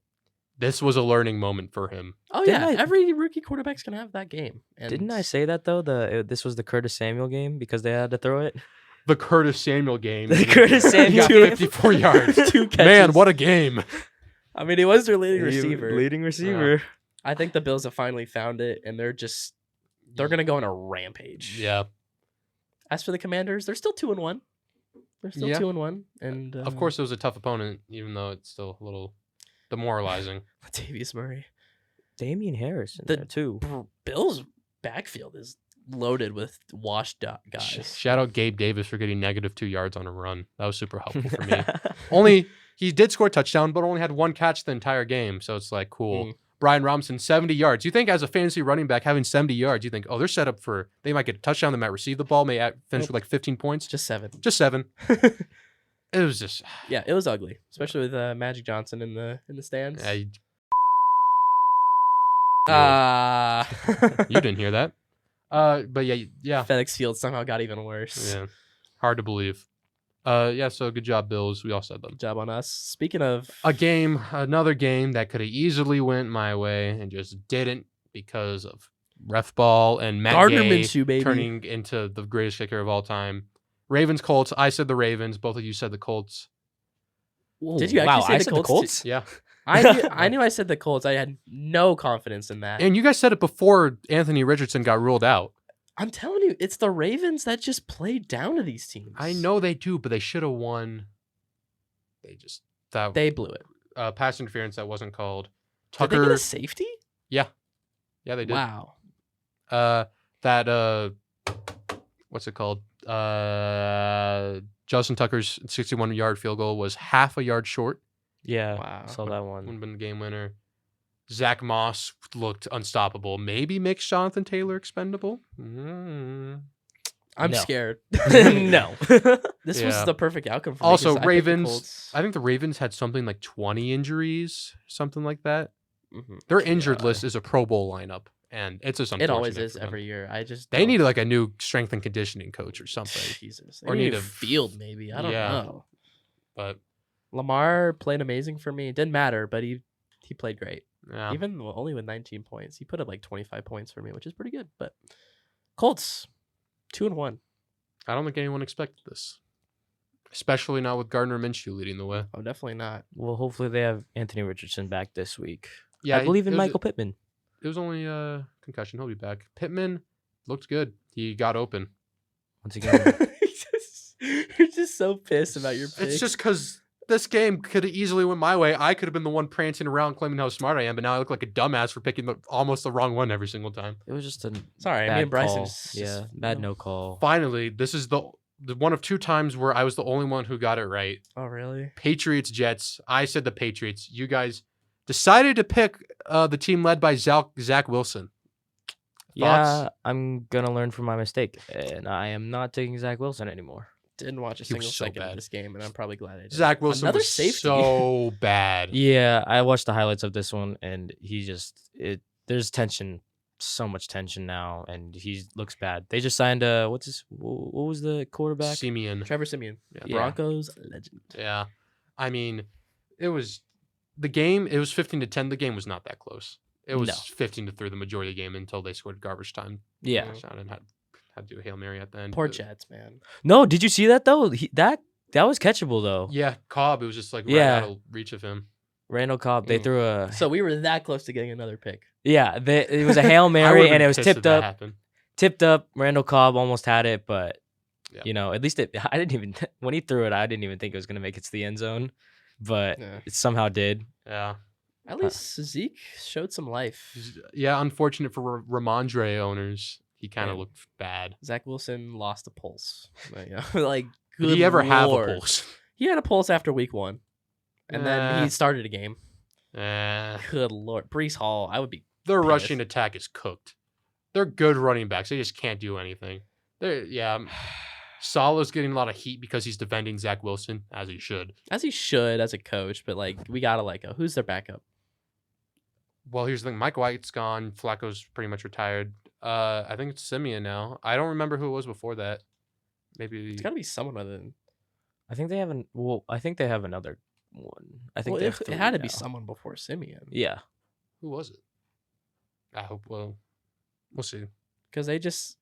This was a learning moment for him. oh Didn't yeah, I- every rookie quarterback's going to have that game. And Didn't I say that though? This was the Curtis Samuel game because they had to throw it. The Curtis Samuel game. The Curtis He Samuel got game. 54 yards. 2 catches? Man, what a game. I mean, he was their leading receiver. Leading receiver. I think the Bills have finally found it, and they're going to go on a rampage. Yeah. As for the Commanders, they're still 2-1. They're still Yeah. 2-1, and Of course, it was a tough opponent, even though it's still a little demoralizing. Latavius Murray. Damian Harris in The- there too. Bills' backfield is loaded with washed up guys. Shout out Gabe Davis for getting -2 yards on a run. That was super helpful for me. Only he did score a touchdown, but only had 1 catch the entire game. So it's like cool. Mm. Brian Robinson, 70 yards. You think as a fantasy running back having 70 yards, you think, oh, they're set up for they might get a touchdown, they might receive the ball, may finish with like 15 points. Just 7. Just 7. It was just Yeah, it was ugly, especially with Magic Johnson in the stands. you Ah, didn't hear that. But yeah. FedEx Field somehow got even worse. Yeah. Hard to believe. Yeah, so good job, Bills. We all said them. Good job on us. Speaking of Another game that could have easily went my way and just didn't because of ref ball and Matt Gardner Gay Minshew, baby. turning into the greatest kicker of all time. Ravens, Colts. I said the Ravens. Both of you said the Colts. Did you actually say I the said Colts? Yeah. I knew I said the Colts. I had no confidence in that. And you guys said it before Anthony Richardson got ruled out. I'm telling you, it's the Ravens that just played down to these teams. I know they do, but they should have won. They blew it. Pass interference that wasn't called. Did they Tucker. get a safety? Yeah, they did. Wow. What's it called? Justin Tucker's 61-yard field goal was half a yard short. Yeah, Wow. saw that one. Would have been the game winner. Zach Moss looked unstoppable. Maybe makes Jonathan Taylor expendable. I'm No. scared. No. This Yeah. was the perfect outcome for me. Also, 'cause I picked the Ravens. Colts. I think the Ravens had something like 20 injuries, something like that. Mhm. Their injured God. list is a Pro Bowl lineup, and it's just It always unfortunate is for them. every year. I just They don't- need like a new strength and conditioning coach or something. Jesus. They or need need a a- field maybe. I don't Yeah. know. But Lamar played amazing for me. It didn't matter, but he played great. yeah, Even only with 19 points. He put up like 25 points for me, which is pretty good. But Colts 2-1. I don't think anyone expected this, especially not with Gardner Minshew leading the way. Oh, definitely not. Well, hopefully they have Anthony Richardson back this week. Yeah, I believe in it was- Michael Pittman. It was only a concussion. He'll be back. Pittman looked good. He got open. Once again, You're just so pissed about your pick. It's just because this game could have easily went my way. I could have been the one prancing around claiming how smart I am, but now I look like a dumbass for picking almost the wrong one every single time. it was just a Sorry, bad me and Bryson. call. just- Yeah, bad no call. Finally, this is the one of 2 times where I was the only one who got it right. Oh, really? Patriots, Jets. I said the Patriots. You guys decided to pick the team led by Zach Wilson. Yeah, Thoughts? I'm gonna learn from my mistake, and I am not taking Zach Wilson anymore. Didn't watch a He was single so second of bad. this game, and I'm probably glad I did. Zach Wilson Another was safety. so bad. Yeah, I watched the highlights of this one, and there's tension, so much tension now, and he looks bad. They just signed what was the quarterback? Simeon. Trevor Simeon, Yeah. Broncos legend. Yeah. I mean, it was 15-10. The game was not that close. It was No. 15-3 the majority of the game until they scored garbage time. Yeah. Touchdown and had to do a Hail Mary at the end. Poor but- Jets, man. No, did you see that though? That was catchable though. Yeah, Cobb. It was just like right Yeah. out of reach of him. Randall Cobb. They threw a. So we were that close to getting another pick. Yeah, it was a Hail I Mary, would've and been it was pissed if tipped that up. happened. Tipped up. Randall Cobb almost had it, but Yeah. at least I didn't even when he threw it, I didn't even think it was gonna make it to the end zone, but it somehow did. Yeah. At least Zeke showed some life. Yeah, unfortunate for Ramondre owners. He kind of Yeah. looked bad. Zach Wilson lost a pulse. Like, Did good he ever have a Lord. pulse? He had a pulse after week 1. And then he started a game. Good Lord. Brees Hall, I would be Their pissed. rushing attack is cooked. They're good running backs. They just can't do anything. Salah's getting a lot of heat because he's defending Zach Wilson, as he should. As he should as a coach, but like we gotta who's their backup? Well, here's the thing. Mike White's gone. Flacco's pretty much retired. I think it's Simeon now. I don't remember who it was before that. Maybe It's gotta be someone other than I think they have I think they have another one. I think well, they have it three had to be now. someone before Simeon. Yeah. who was it? I hope. Well, we'll see. Because they just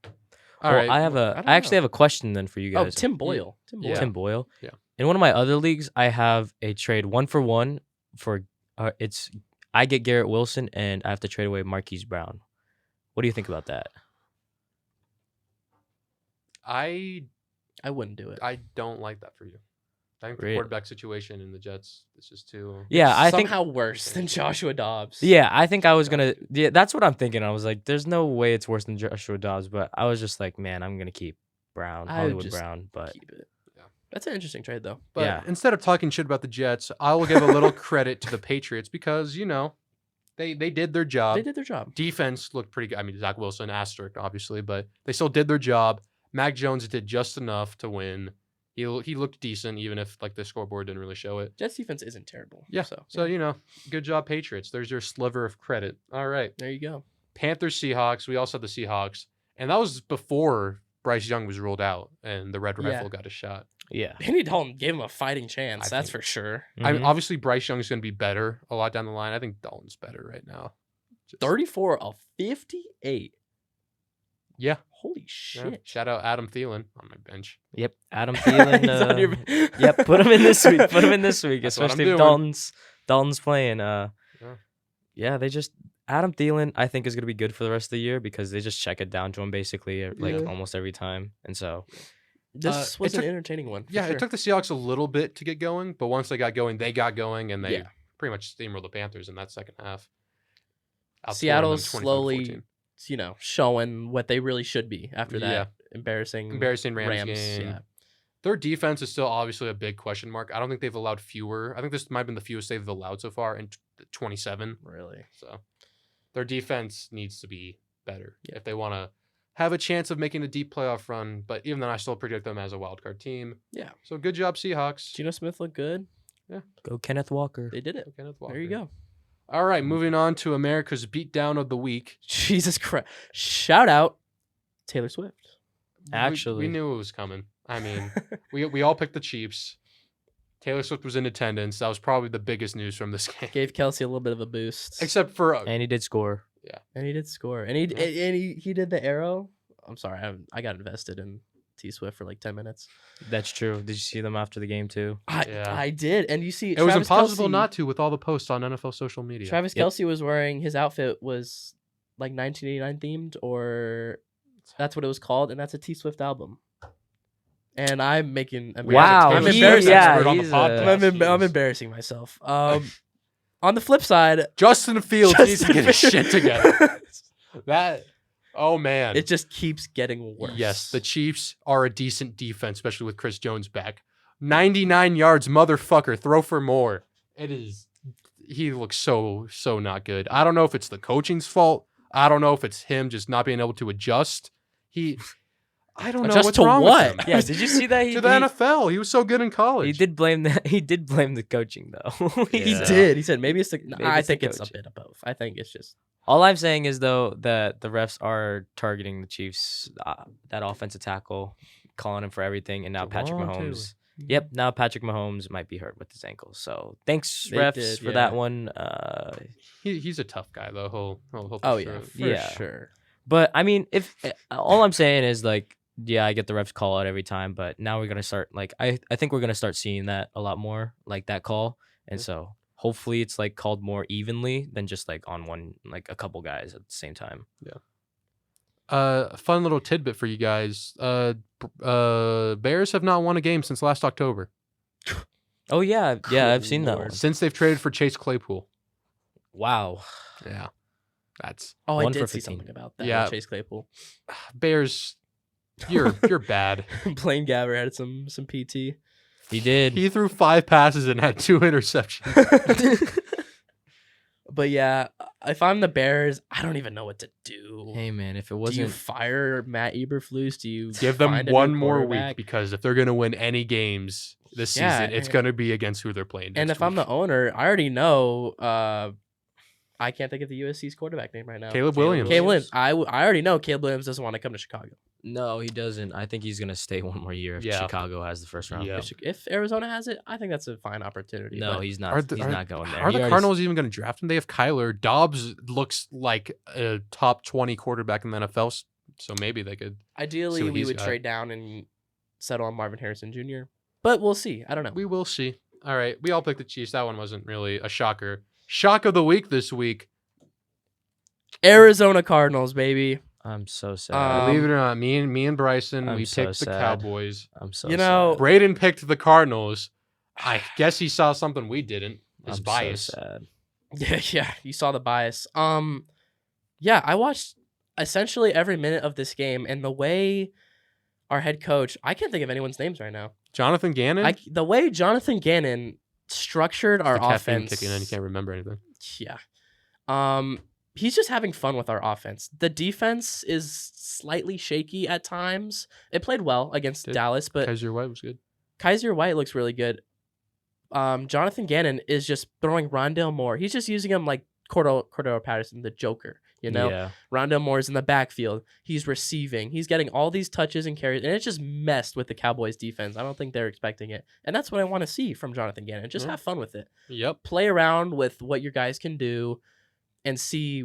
All Well, right. I actually have a question then for you guys. Tim Boyle. Yeah. Tim Boyle. Yeah. In one of my other leagues, I have a trade 1-for-1 for I get Garrett Wilson and I have to trade away Marquise Brown. What do you think about that? I wouldn't do it. don't like that for you. I think the Really? quarterback situation in the Jets is just too. Yeah, I think somehow worse than Joshua Dobbs. Yeah, I think I was gonna. Yeah, that's what I'm thinking. I was like, "There's no way it's worse than Joshua Dobbs," but I was just like, "Man, I'm gonna keep Brown, I would Hollywood just Brown." But keep it. Yeah. That's an interesting trade though. But Yeah. instead of talking shit about the Jets, I will give a little credit to the Patriots because they did their job. They did their job. Defense looked pretty good. I mean, Zach Wilson, asterisk, obviously, but they still did their job. Mac Jones did just enough to win. He looked decent, even if like the scoreboard didn't really show it. Jets defense isn't terrible. Yeah. So Good job, Patriots. There's your sliver of credit. All right. there you go. Panthers, Seahawks. We also had the Seahawks, and that was before Bryce Young was ruled out and the Red Yeah. Rifle got a shot. yeah, Andy Dalton gave him a fighting chance. I That's think- for sure. I mean, Mhm. obviously Bryce Young's going to be better a lot down the line. I think Dalton's better right now. Just- 34 of 58. Yeah. Holy Yeah. shit. Shout out Adam Thielen on my bench. Yep. Adam Thielen. He's on your- Yep. Put him in this week. Put him in this week, That's what I'm especially if doing. Dalton's playing. Yeah. They just Adam Thielen. I think is gonna be good for the rest of the year because they just check it down to him basically like Yeah. almost every time, and so This was it an took- entertaining one. for Yeah, sure. it took the Seahawks a little bit to get going, but once they got going, and they Yeah. pretty much steamrolled the Panthers in that second half. Outscoring Seattle's them 24-14. slowly, showing what they really should be after that Yeah. embarrassing Rams game. Yeah. Their defense is still obviously a big question mark. I don't think they've allowed fewer. I think this might have been the fewest they've allowed so far in 27. Really. So their defense needs to be better Yeah. if they want to have a chance of making a deep playoff run. But even then, I still predict them as a wild card team. Yeah. So good job, Seahawks. Geno Smith looked good. go Kenneth Walker. They did it. Kenneth There you Walker. go. All right, moving on to America's beatdown of the week. Jesus Christ. Shout out Taylor Swift. Actually. we knew it was coming. I mean, we all picked the Chiefs. Taylor Swift was in attendance. That was probably the biggest news from this game. Gave Kelsey a little bit of a boost. Except for And he did score. And he did score. And he did the arrow. I'm sorry. I got invested in T Swift for like 10 minutes. That's true. Did you see them after the game too? I did. And you see, it was Travis impossible Kelce, not to with all the posts on NFL social media. Travis Yep. Kelce was wearing, his outfit was like 1989 themed, or that's what it was called. And that's a T Swift album. And I'm making. Wow, I'm he- embarrassing. yeah, expert on the he's podcast. I'm embarrassing myself. On the flip side, Justin Fields needs to Justin get his shit Fields- together. Oh man. It just keeps getting worse. Yes, the Chiefs are a decent defense, especially with Chris Jones back. 99 yards, motherfucker. Throw for more. It is. He looks so not good. I don't know if it's the coaching's fault. I don't know if it's him just not being able to adjust. I don't know Adjust what's to wrong what? with him. Yeah. Did you see that? To the NFL. He was so good in college. He did blame the coaching though. He Yeah. did. He said maybe it's the. Maybe I it's the think it's a coaching. bit of both. I think it's just. All I'm saying is though that the refs are targeting the Chiefs, that offensive tackle, calling him for everything, and now Patrick Jawan Mahomes. Yep, now Patrick Mahomes might be hurt with his ankle. So thanks They refs did, for yeah. that one. He's a tough guy though. He'll push Oh through yeah, it. for Yeah. sure. But I mean, if all I'm saying is like, yeah, I get the refs call out every time, but now we're gonna start like I think we're gonna start seeing that a lot more, like that call, And so hopefully it's like called more evenly than just like on one, like a couple guys at the same time. Fun little tidbit for you guys. Bears have not won a game since last October. Oh yeah, I've seen that one. Since they've traded for Chase Claypool. Wow. Yeah. That's I One did for see 15. something about that. Yeah. with Chase Claypool. Bears. You're bad. Blaine Gabbert had some PT. He did. He threw 5 passes and had 2 interceptions. But yeah, if I'm the Bears, I don't even know what to do. Hey man, if it Do you wasn't fire Matt Eberflus? Do you Give them find a one new more week quarterback? because if they're going to win any games this Yeah, season, it's going to be against who they're playing And next if I'm week. the owner, I already know. I can't think of the USC's quarterback name right now. Caleb Williams. Caleb Williams. I already know Caleb Williams doesn't want to come to Chicago. No, he doesn't. I think he's gonna stay one more year if Yeah. Chicago has the first round. Yeah. pick. If Arizona has it, I think that's a fine opportunity. No, but he's not. Are He's not going there. Are He the already- Cardinals even going to draft him? They have Kyler. Dobbs looks like a top 20 quarterback in the NFL, so maybe they could. ideally, see what we he's would got. trade down and settle on Marvin Harrison Jr. But we'll see. I don't know. We will see. All right. We all picked the Chiefs. That one wasn't really a shocker. Shock of the week this week. Arizona Cardinals, baby. I'm so sad. Believe it or not, me and Bryson, I'm we so picked the sad. Cowboys. I'm so You know- sad. Braeden picked the Cardinals. I guess he saw something we didn't. His I'm bias. so sad. Yeah. You saw the bias. Yeah, I watched essentially every minute of this game, and the way our head coach, I can't think of anyone's names right now. Jonathan Gannon. The way Jonathan Gannon structured our the caffeine offense. kicking in. You can't remember anything. Yeah. He's just having fun with our offense. The defense is slightly shaky at times. It played well against Did. Dallas, but Kaiser White was good. Kaiser White looks really good. Jonathan Gannon is just throwing Rondale Moore. He's just using him like Cordero Patterson, the Joker. You know, Yeah. Rondale Moore is in the backfield. He's receiving. He's getting all these touches and carries, and it just messed with the Cowboys defense. I don't think they're expecting it, and that's what I want to see from Jonathan Gannon. Just Yeah. have fun with it. Yep. Play around with what your guys can do, and see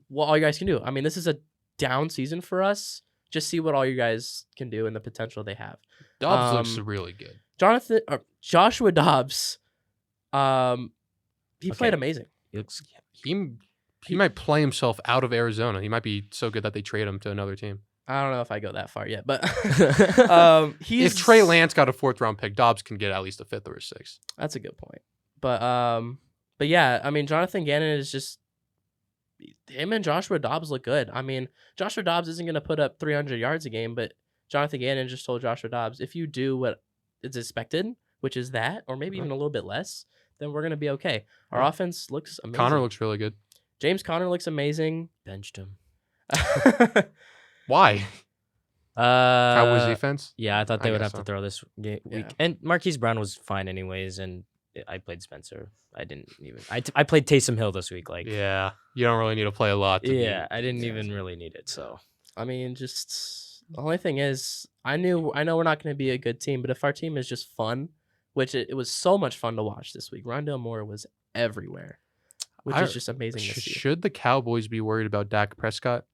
what all you guys can do. I mean, this is a down season for us. Just see what all you guys can do and the potential they have. Dobbs looks Um, really good. Joshua Dobbs, he Okay. played amazing. He looks. He might play himself out of Arizona. He might be so good that they trade him to another team. I don't know if I go that far yet, but If Trey Lance got a 4th round pick, Dobbs can get at least a 5th or a 6th. That's a good point. But yeah, I mean, Jonathan Gannon is just him and Joshua Dobbs look good. I mean, Joshua Dobbs isn't going to put up 300 yards a game, but Jonathan Gannon just told Joshua Dobbs, if you do what is expected, which is that, or maybe even a little bit less, then we're going to be okay. Our Yeah. offense looks amazing. Connor looks really good. James Conner looks amazing. Benched him. Why? Cowboys Uh, defense? yeah, I thought I they would guess have so. to throw this week. Yeah. And Marquise Brown was fine anyways, and I played Spencer. I didn't even. I played Taysom Hill this week. Like, Yeah. You don't really need to play a lot. To yeah, I didn't Yeah. even really need it. So I mean, just the only thing is, I know we're not going to be a good team, but if our team is just fun, which it was so much fun to watch this week. Rondale Moore was everywhere, which is just amazing to see. Should the Cowboys be worried about Dak Prescott?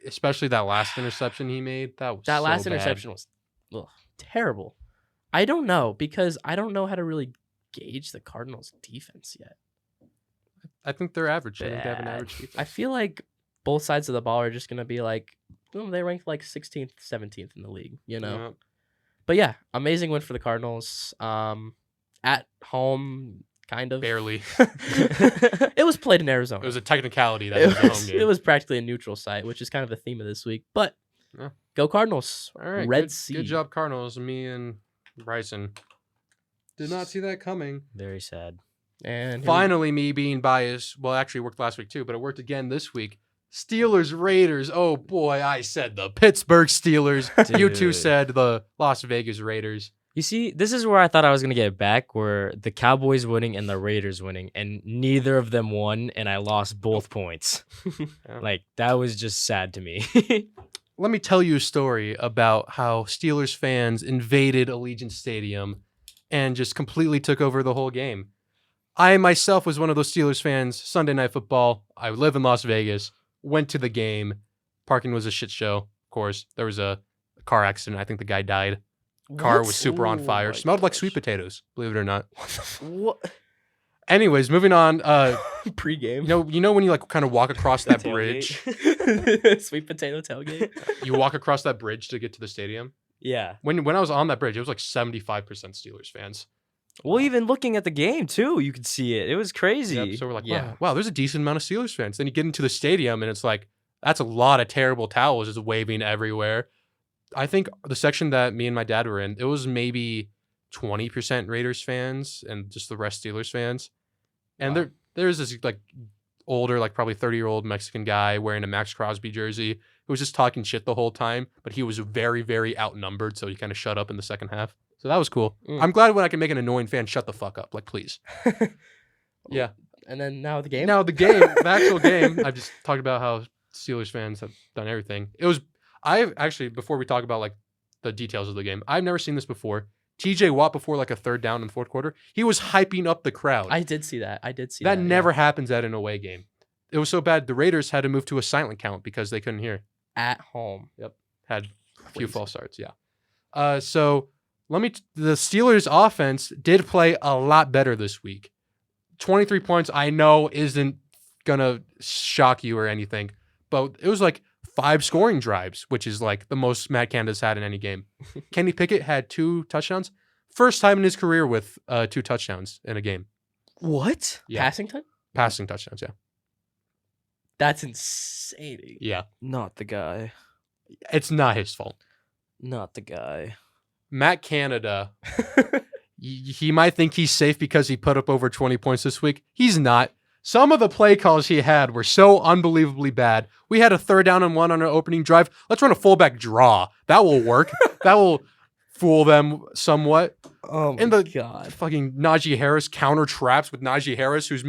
Especially that last interception he made. That That last so bad. interception was terrible. I don't know, because I don't know how to really gauge the Cardinals' defense yet. I think they're average. I think they have an Bad. average defense. I feel like both sides of the ball are just going to be like, they ranked like 16th, 17th in the league, you know? Yeah. But yeah, amazing win for the Cardinals. At home, kind of. Barely. It was played in Arizona. It was a technicality that It was a home was, game. it was practically a neutral site, which is kind of the theme of this week. But Yeah. go Cardinals. All right. Red good, Sea. Good job, Cardinals. Me and Bryson did not see that coming. very sad. And here we- Finally, me being biased. Well, actually, it worked last week too, but it worked again this week. Steelers, Raiders. Oh boy, I said the Pittsburgh Steelers. You two Dude. said the Las Vegas Raiders. You see, this is where I thought I was gonna get it back, where the Cowboys winning and the Raiders winning, and neither of them won, and I lost both points. Yeah. Like, that was just sad to me. Let me tell you a story about how Steelers fans invaded Allegiant Stadium and just completely took over the whole game. I myself was one of those Steelers fans. Sunday Night Football. I live in Las Vegas. Went to the game. Parking was a shit show. Of course, there was a car accident. I think the guy died. Car What? was super on Oh fire. my Smelled like gosh. sweet potatoes, believe it or not. What? Anyways, moving on. Pre-game. You know when you like kind of walk across that bridge. Sweet potato tailgate. You walk across that bridge to get to the stadium. Yeah. When I was on that bridge, it was like 75% Steelers fans. Well, even looking at the game too, you could see it. It was crazy. Yep, so we're like, Yeah. wow, there's a decent amount of Steelers fans. Then you get into the stadium and it's like, that's a lot of terrible towels just waving everywhere. I think the section that me and my dad were in, it was maybe 20% Raiders fans and just the rest Steelers fans. And Wow. there's this like older, like probably 30-year-old Mexican guy wearing a Max Crosby jersey who was just talking shit the whole time, but he was very, very outnumbered, so he kind of shut up in the second half. So that was cool. Mm. I'm glad when I can make an annoying fan shut the fuck up. Like, please. Yeah. And then now the game. Now the the actual game, I've just talked about how Steelers fans have done everything. I actually, before we talk about like the details of the game, I've never seen this before. TJ Watt before like a third down in the fourth quarter, he was hyping up the crowd. I did see that. That never happens at an away game. It was so bad the Raiders had to move to a silent count because they couldn't hear. At home. Had a few Crazy. false starts, yeah. So the Steelers offense did play a lot better this week. 23 points, I know isn't gonna shock you or anything, but it was like 5 scoring drives, which is like the most Matt Canada's had in any game. Kenny Pickett had 2 touchdowns. First time in his career with 2 touchdowns in a game. What? Yeah. Passing touchdowns, yeah. That's insane. Yeah. Not the guy. It's not his fault. Not the guy. Matt Canada, he might think he's safe because he put up over 20 points this week. He's not. Some of the play calls he had were so unbelievably bad. We had a 3rd down and 1 on our opening drive. Let's run a fullback draw. That will work. That will fool them somewhat. Oh my And the god. fucking Najee Harris counter traps with Najee Harris, who's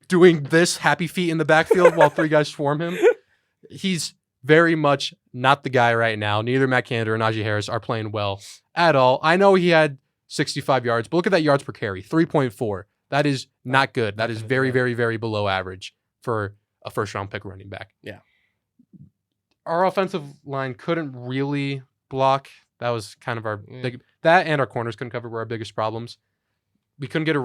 doing this happy feet in the backfield while 3 guys swarm him. He's very much not the guy right now. Neither Matt Canada or Najee Harris are playing well at all. I know he had 65 yards, but look at that yards per carry, 3.4. That is not good. That is very, very, very below average for a first-round pick running back. Yeah. Our offensive line couldn't really block. That was kind of our Mm. that and our corners couldn't cover were our biggest problems. We couldn't get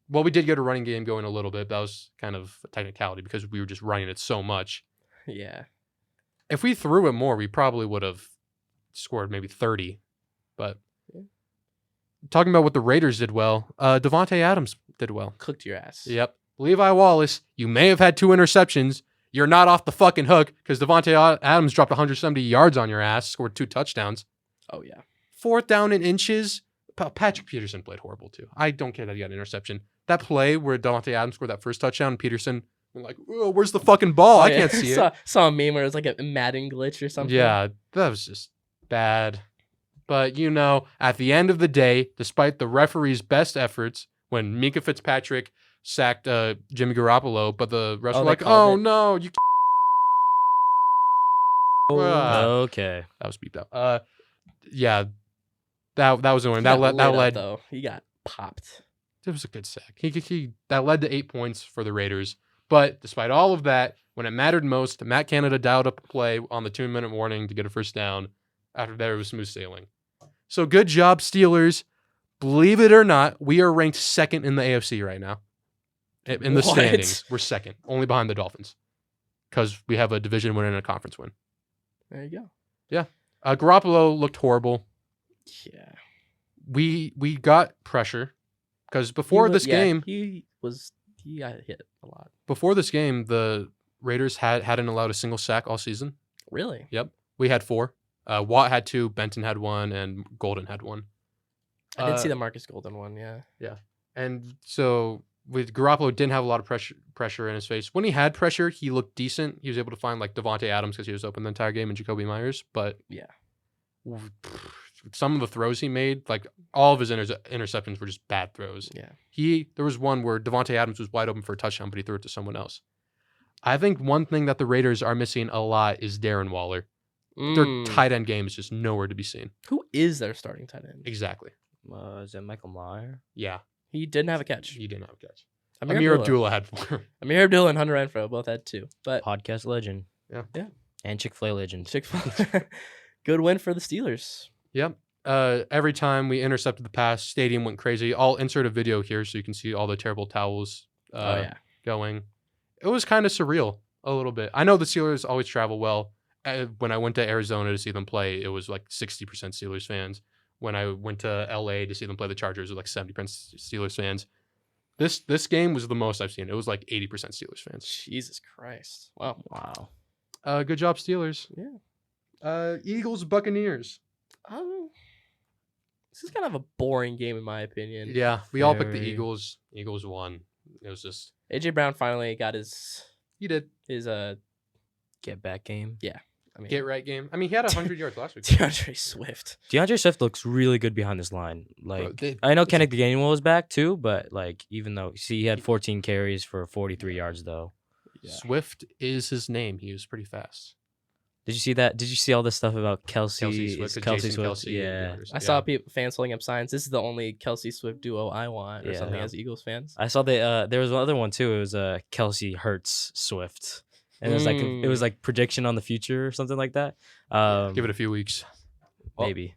we did get a running game going a little bit. That was kind of a technicality because we were just running it so much. Yeah. If we threw it more, we probably would have scored maybe 30. But talking about what the Raiders did well, Devontae Adams did well. Cooked your ass. Yep. Levi Wallace, you may have had 2 interceptions. You're not off the fucking hook because Devontae Adams dropped 170 yards on your ass, scored 2 touchdowns. Oh yeah. 4th down and inches. Patrick Peterson played horrible too. I don't care that he got an interception. That play where Devontae Adams scored that first touchdown and Peterson went like, oh, where's the fucking ball? Oh, I yeah. can't see it. Saw a meme where it was like a Madden glitch or something. Yeah, that was just bad. But, at the end of the day, despite the referee's best efforts, when Minka Fitzpatrick sacked Jimmy Garoppolo, but the refs were they like, called oh, it. no, you Okay. That was beeped out. Yeah, that was annoying. He That got lit up, led. though. He got popped. It was a good sack. That led to 8 points for the Raiders. But despite all of that, when it mattered most, Matt Canada dialed up a play on the 2-minute warning to get a first down. After that, it was smooth sailing. So good job, Steelers. Believe it or not, we are ranked 2nd in the AFC right now. In the What? standings, we're 2nd, only behind the Dolphins, because we have a division win and a conference win. There you go. Garoppolo looked horrible. Yeah. We got pressure because before this game, he got hit a lot. before this game, the Raiders hadn't allowed a single sack all season. Really? Yep, we had 4. Watt had 2, Benton had 1, and Golden had 1. I did see the Marcus Golden one. Yeah. And so with Garoppolo, didn't have a lot of pressure in his face. When he had pressure, he looked decent. He was able to find like Devontae Adams because he was open the entire game and Jacoby Myers. But Yeah. some of the throws he made, like all of his interceptions were just bad throws. Yeah. There was one where Devontae Adams was wide open for a touchdown, but he threw it to someone else. I think one thing that the Raiders are missing a lot is Darren Waller. Their tight end game is just nowhere to be seen. Who is their starting tight end? Exactly. Is that Michael Meyer? Yeah, He didn't have a catch. he didn't have a catch. Amir Abdullah had 4. Amir Abdullah and Hunter Renfrow both had 2. But Podcast legend. Yeah. Yeah. And Chick-fil-A legend. Chick-fil-A. Good win for the Steelers. Yep. Every time we intercepted the pass, stadium went crazy. I'll insert a video here so you can see all the terrible towels going. It was kind of surreal a little bit. I know the Steelers always travel well. When I went to Arizona to see them play, it was like 60% Steelers fans. When I went to LA to see them play the Chargers, it was like 70% Steelers fans. This game was the most I've seen. It was like 80% Steelers fans. Jesus Christ. Wow. Good job, Steelers. Yeah. Eagles, Buccaneers. This is kind of a boring game in my opinion. Yeah, we all picked the Eagles. Eagles won. It was just AJ Brown finally got his get back game. Yeah. I mean, get right game. I mean, he had 100 yards last week. DeAndre Swift. DeAndre Swift looks really good behind this line. Like, I know Kenneth Gainwell was back too, but like, even though he had 14 carries for 43 yards though. Yeah. Swift is his name. He was pretty fast. Did you see that? Did you see all this stuff about Kelsey Swift? Yeah. I saw fans holding up signs. This is the only Kelsey Swift duo I want, or something as Eagles fans. I saw there was another one too. It was Kelsey Hurts Swift. And it was like prediction on the future or something like that. Give it a few weeks, maybe.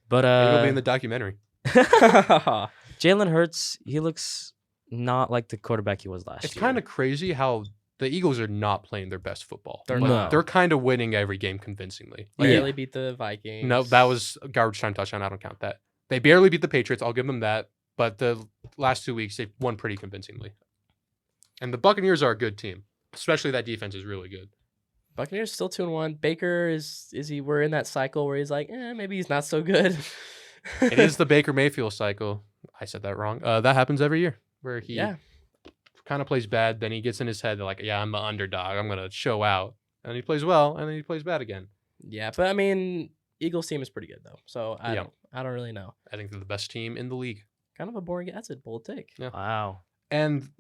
But it'll be in the documentary. Jalen Hurts, he looks not like the quarterback he was last year. It's kind of crazy how the Eagles are not playing their best football. They're kind of winning every game convincingly. Like, barely beat the Vikings. No, that was a garbage time touchdown. I don't count that. They barely beat the Patriots. I'll give them that. But the last 2 weeks, they've won pretty convincingly. And the Buccaneers are a good team. Especially that defense is really good. Buccaneers still 2-1. Baker is he? We're in that cycle where he's like, maybe he's not so good. It is the Baker Mayfield cycle. I said that wrong. That happens every year where he kind of plays bad. Then he gets in his head like, I'm the underdog. I'm gonna show out, and he plays well, and then he plays bad again. Yeah, but I mean, Eagles team is pretty good though. So I don't really know. I think they're the best team in the league. Kind of a boring. That's a bold take. Yeah. Wow. And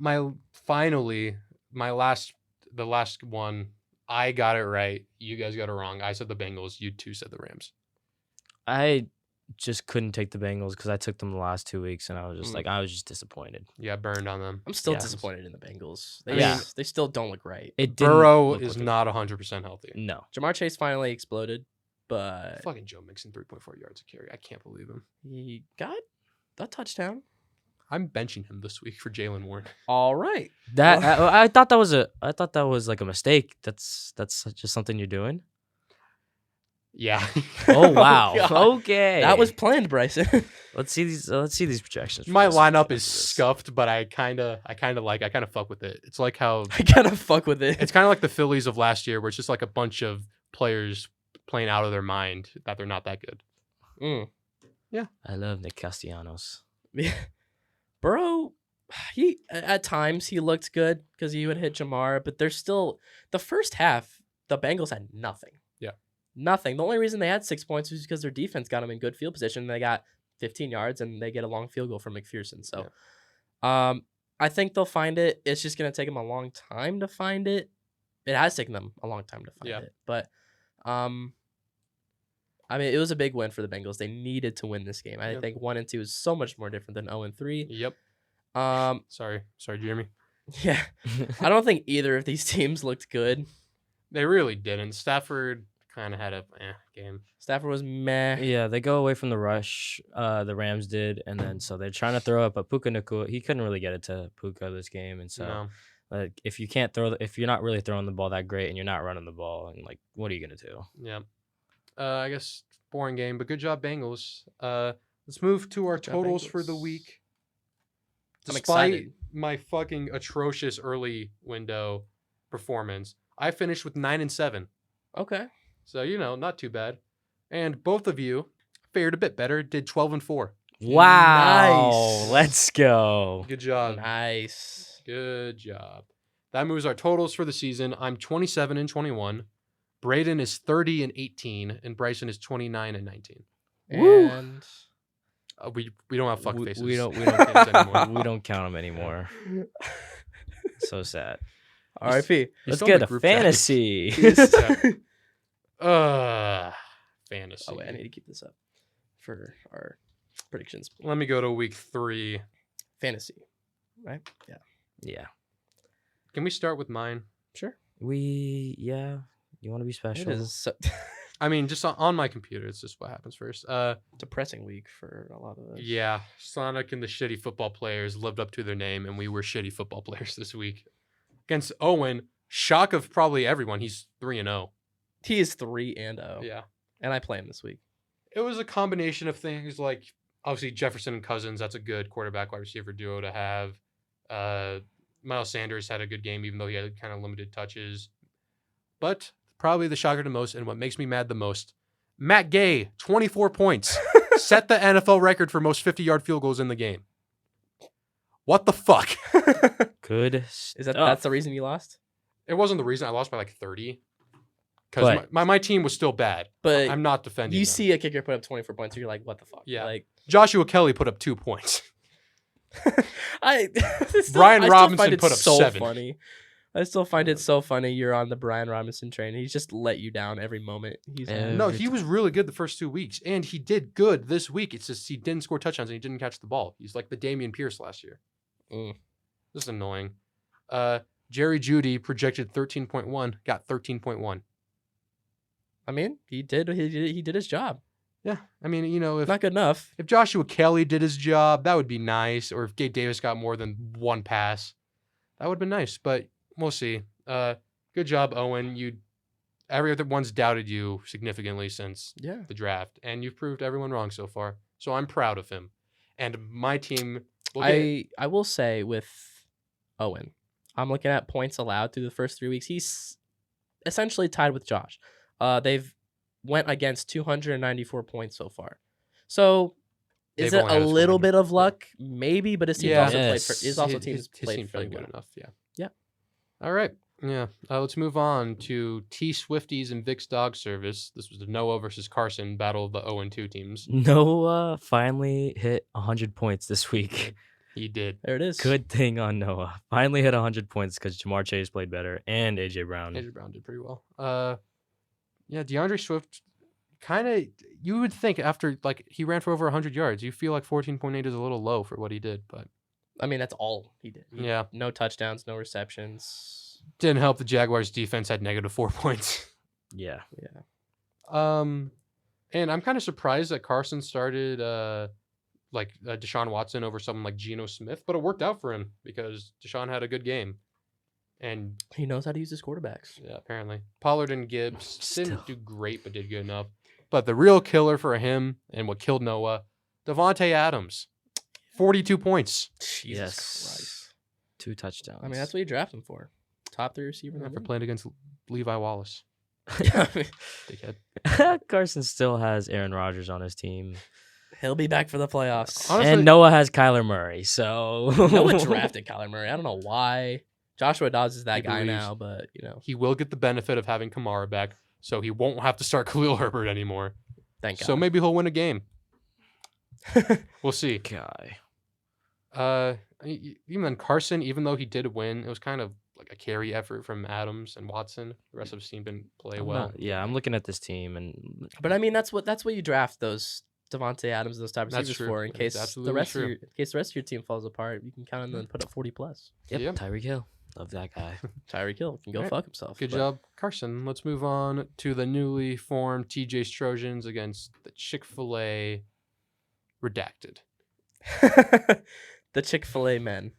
the last one, I got it right. You guys got it wrong. I said the Bengals. You two said the Rams. I just couldn't take the Bengals because I took them the last 2 weeks, and I was just I was just disappointed. Yeah, burned on them. I'm still disappointed in the Bengals. They still don't look right. Burrow is not 100% healthy. No. Jamar Chase finally exploded, but fucking Joe Mixon 3.4 yards a carry. I can't believe him. He got a touchdown. I'm benching him this week for Jalen Warren. All right. I thought that was like a mistake. That's just something you're doing. Yeah. Oh wow. Okay. That was planned, Bryson. Let's see these projections. My lineup is scuffed, but I kind of fuck with it. It's like how I kind of fuck with it. It's kind of like the Phillies of last year, where it's just like a bunch of players playing out of their mind that they're not that good. Yeah. I love Nick Castellanos. Burrow, he at times he looked good because he would hit Jamar, but there's still the first half. The Bengals had nothing. Yeah, nothing. The only reason they had 6 points was because their defense got them in good field position. They got 15 yards and they get a long field goal from McPherson. So, I think they'll find it. It's just gonna take them a long time to find it. It has taken them a long time to find it, but I mean, it was a big win for the Bengals. They needed to win this game. I think 1-2 is so much more different than 0-3. Yep. Sorry, Jeremy. Yeah, I don't think either of these teams looked good. They really didn't. Stafford kind of had a game. Stafford was meh. Yeah, they go away from the rush. The Rams did, and then so they're trying to throw up a Puka Nacua. He couldn't really get it to Puka this game, and so like if you're not really throwing the ball that great and you're not running the ball, and like what are you gonna do? Yeah. I guess boring game, but good job, Bengals. Let's move to our totals for the week. Despite my fucking atrocious early window performance, I finished with 9-7. Okay. So, not too bad. And both of you fared a bit better, did 12-4. Wow. Nice. Let's go. Good job. Nice. Good job. That moves our totals for the season. I'm 27-21. Braeden is 30-18, and Bryson is 29-19. And we don't have fuck faces. We don't anymore. We don't count them anymore. So sad. R.I.P. Let's get a fantasy. Fantasy. Oh wait, I need to keep this up for our predictions. Let me go to week 3. Fantasy, right? Yeah. Can we start with mine? Sure. You want to be special? I mean, just on my computer, it's just what happens first. Depressing week for a lot of us. Yeah, Sonic and the shitty football players lived up to their name, and we were shitty football players this week. Against Owen, shock of probably everyone, he's 3-0. He is 3-0. Yeah. And I play him this week. It was a combination of things like, obviously, Jefferson and Cousins, that's a good quarterback wide receiver duo to have. Miles Sanders had a good game, even though he had kind of limited touches. But probably the shocker to most, and what makes me mad the most, Matt Gay, 24 points, set the NFL record for most 50-yard field goals in the game. What the fuck? Good. That's the reason you lost? It wasn't the reason. I lost by like 30. Because my team was still bad. But I'm not defending You them. see a kicker put up 24 points, and you're like, what the fuck? Yeah. Like Joshua Kelly put up 2 points. Brian Robinson put up 7. Funny. I still find it so funny you're on the Brian Robinson train. He's just let you down every moment. No, he was really good the first 2 weeks, and he did good this week. It's just he didn't score touchdowns and he didn't catch the ball. He's like the Dameon Pierce last year. This is annoying. Jerry Jeudy projected 13.1, got 13.1. I mean, he did his job. Yeah, I mean, if not good enough. If Joshua Kelly did his job, that would be nice. Or if Gabe Davis got more than 1 pass, that would have been nice. But we'll see. Good job, Owen. Every other one's doubted you significantly since the draft, and you've proved everyone wrong so far. So I'm proud of him. And my team. I will say with Owen, I'm looking at points allowed through the first 3 weeks. He's essentially tied with Josh. They've went against 294 points so far. So is it a little bit of luck? Maybe, but his team played fairly good enough. Yeah. All right. Yeah. Let's move on to T Swifties and Vic's Dog Service. This was the Noah versus Carson battle of the 0-2 teams. Noah finally hit 100 points this week. He did. There it is. Good thing on Noah. Finally hit 100 points because Jamar Chase played better and AJ Brown. AJ Brown did pretty well. Yeah, DeAndre Swift, kind of, you would think after, he ran for over 100 yards. You feel like 14.8 is a little low for what he did, but. I mean, that's all he did. Yeah. No touchdowns, no receptions. Didn't help the Jaguars' defense had -4 points. Yeah. And I'm kind of surprised that Carson started, Deshaun Watson over someone like Geno Smith, but it worked out for him because Deshaun had a good game. And he knows how to use his quarterbacks. Yeah, apparently. Pollard and Gibbs didn't do great, but did good enough. But the real killer for him and what killed Noah, Devontae Adams, 42 points. Jesus Christ. 2 touchdowns. I mean, that's what you draft him for. Top 3 receiver. For playing against Levi Wallace. Dickhead. Carson still has Aaron Rodgers on his team. He'll be back for the playoffs. Honestly, and Noah has Kyler Murray, so Noah drafted Kyler Murray. I don't know why. Joshua Dobbs is that guy now, but he will get the benefit of having Kamara back, so he won't have to start Khalil Herbert anymore. Thank God. So maybe he'll win a game. We'll see. Guy. Even then, Carson, even though he did win, it was kind of like a carry effort from Adams and Watson. The rest of his team didn't play well. I'm looking at this team, but I mean that's what you draft those Devontae Adams, those type of receivers for, in case the rest of your team falls apart, you can count on them and put up 40+. Yep. Tyreek Hill. Love that guy. Tyreek Hill can go fuck himself. Good job, Carson. Let's move on to the newly formed TJ's Trojans against the Chick-fil-A Redacted. The Chick-fil-A men.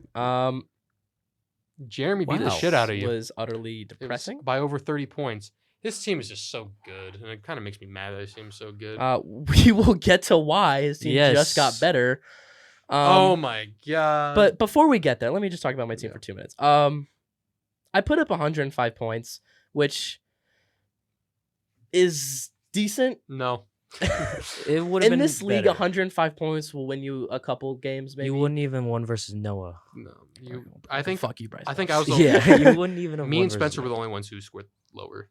Jeremy beat the shit out of you. It was utterly depressing. By over 30 points. His team is just so good, and it kind of makes me mad that his team is so good. We will get to why his team just got better. Oh my God. But before we get there, let me just talk about my team for 2 minutes. I put up 105 points, which is decent. No. It would have been in this league. better. 105 points will win you a couple games. Maybe you wouldn't even won versus Noah. No, I think. Fuck you, Bryson. I think I was. You wouldn't even. Have Me won and Spencer versus were the only ones who scored lower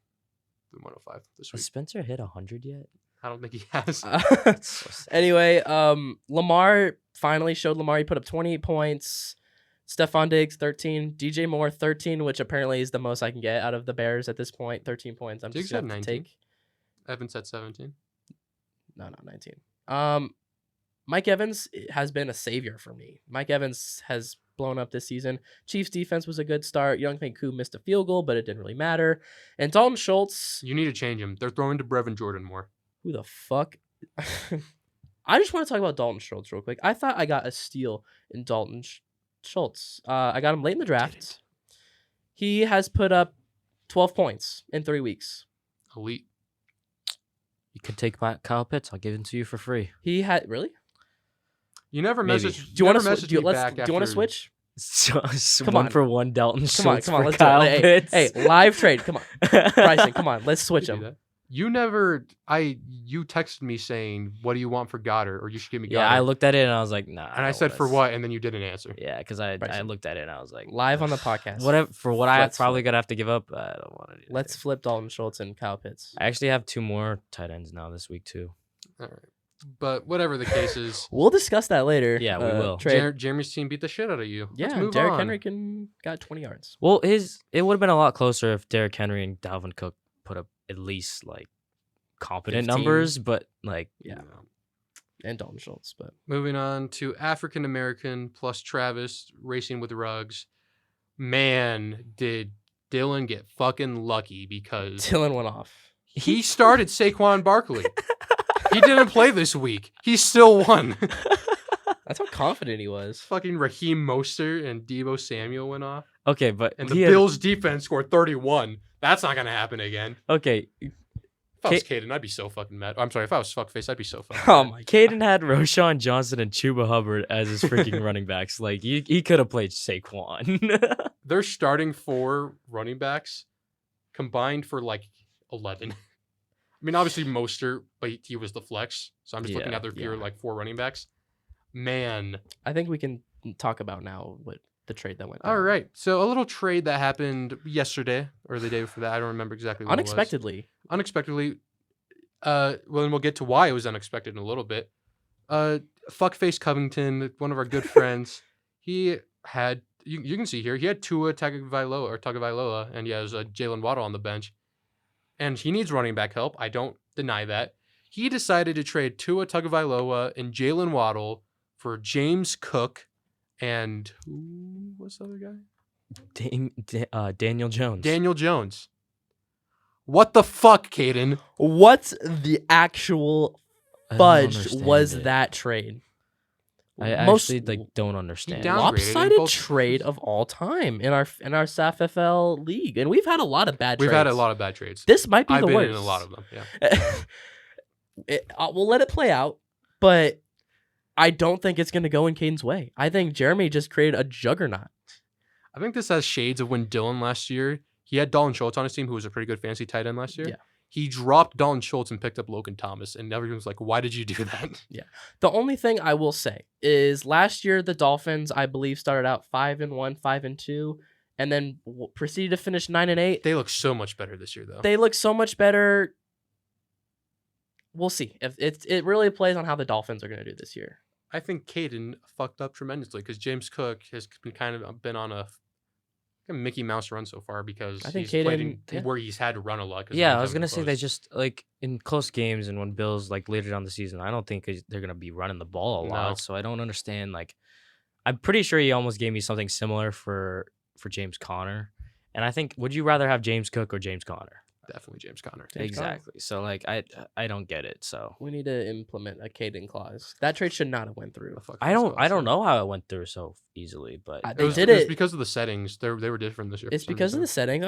than 105 this week. Has Spencer hit 100 yet? I don't think he has. Anyway, Lamar finally showed Lamar. He put up 28 points. Stephon Diggs 13. DJ Moore 13, which apparently is the most I can get out of the Bears at this point. 13 points. I'm Diggs just gonna have to take. Evans at 17. No, 19. Mike Evans has been a savior for me. Mike Evans has blown up this season. Chiefs defense was a good start. Younghoe Koo missed a field goal, but it didn't really matter. And Dalton Schultz. You need to change him. They're throwing to Brevin Jordan more. Who the fuck? I just want to talk about Dalton Schultz real quick. I thought I got a steal in Dalton Schultz. I got him late in the draft. He has put up 12 points in 3 weeks. Elite. You could take my Kyle Pitts. I'll give it to you for free. He had really. You never Maybe. message. Do you want to message me back do you want to after- switch? So, Come one on. for one Dalton Schultz Come on, for let's do Kyle it. Pitts. Hey, live trade. Come on, Bryson. Come on, let's switch You do him. that. You texted me saying, what do you want for Goddard? Or you should give me Goddard. Yeah, I looked at it and I was like, nah. And I said, for what? And then you didn't answer. Yeah, because I Bryson. looked at it and I was like, Live on the podcast. whatever. For what I Let's probably gonna have to give up, I don't want to do. Let's that. flip Dalton Schultz and Kyle Pitts. I actually have 2 more tight ends now this week too. All right. But whatever the case is, We'll discuss that later. Yeah, we will. Trade. Jeremy's team beat the shit out of you. Let's Yeah, move Derrick on. Henry got 20 yards. Well, it would have been a lot closer if Derrick Henry and Dalvin Cook put up at least like competent 15. numbers, but like Yeah. And Dalton Schultz, but Moving on to African American plus Travis racing with rugs. Man, did Dylan get fucking lucky because Dylan went off. he started Saquon Barkley. He didn't play this week. He still won. That's how confident he was. Fucking Raheem Mostert and Deebo Samuel went off. okay, but And the he had- Bills defense scored 31. That's not going to happen again. Okay, If I was Caden, I'd be so fucking mad. I'm sorry, if I was fuckface, I'd be so fucking Oh mad. my Caden had Roshan Johnson and Chuba Hubbard as his freaking running backs. Like he could have played Saquon. Their starting 4 running backs combined for like 11. I mean, obviously Mostert, but he was the flex. So I'm just looking Yeah, at their pure yeah. like 4 running backs. Man. I think we can talk about now what the trade that went down. All right. So a little trade that happened yesterday or the day before that. I don't remember exactly when Unexpectedly. it was. Unexpectedly. Well, then we'll get to why it was unexpected in a little bit. Fuckface Covington, one of our good friends, he had, you can see here, he had Tua Tagovailoa, and he has Jalen Waddle on the bench. And he needs running back help. I don't deny that. He decided to trade Tua Tagovailoa and Jalen Waddle for James Cook and who was the other guy? Daniel Jones. Daniel Jones. What the fuck, Caden? What the actual I don't fudge understand was it. that trade? I Most actually don't understand. down- downgraded in lopsided both trade of all time in our SAFF.FFL league, and we've had a lot of bad. We've trades. had a lot of bad trades. This might be I've the been worst. in a lot of them. Yeah. We'll let it play out, but I don't think it's going to go in Caden's way. I think Jeremy just created a juggernaut. I think this has shades of when Dylan last year, he had Dalton Schultz on his team, who was a pretty good fantasy tight end last year. Yeah. He dropped Dalton Schultz and picked up Logan Thomas, and everyone was like, why did you do that? The only thing I will say is last year the Dolphins, I believe, started out 5-1, 5-2, and then proceeded to finish 9-8. They look so much better this year, though. They look so much better. We'll see if it really plays on how the Dolphins are going to do this year. I think Caden fucked up tremendously because James Cook has been on a Mickey Mouse run so far because I think he's played Caden- in, where he's had to run a lot. 'cause Yeah, of I was having gonna to say close. they just like in close games and when Bills like later down the season, I don't think they're gonna be running the ball a lot. No. So I don't understand. Like, I'm pretty sure he almost gave me something similar for James Conner, and I think would you rather have James Cook or James Conner? Definitely James Conner. James Conner. Exactly. So like I don't get it. So We need to implement a Caden clause. That trade should not have went through. The fuck I is don't awesome. know how it went through so easily, but I- It They was, did it was it- because of the settings. They were different this year. It's for some because of the reason. setting.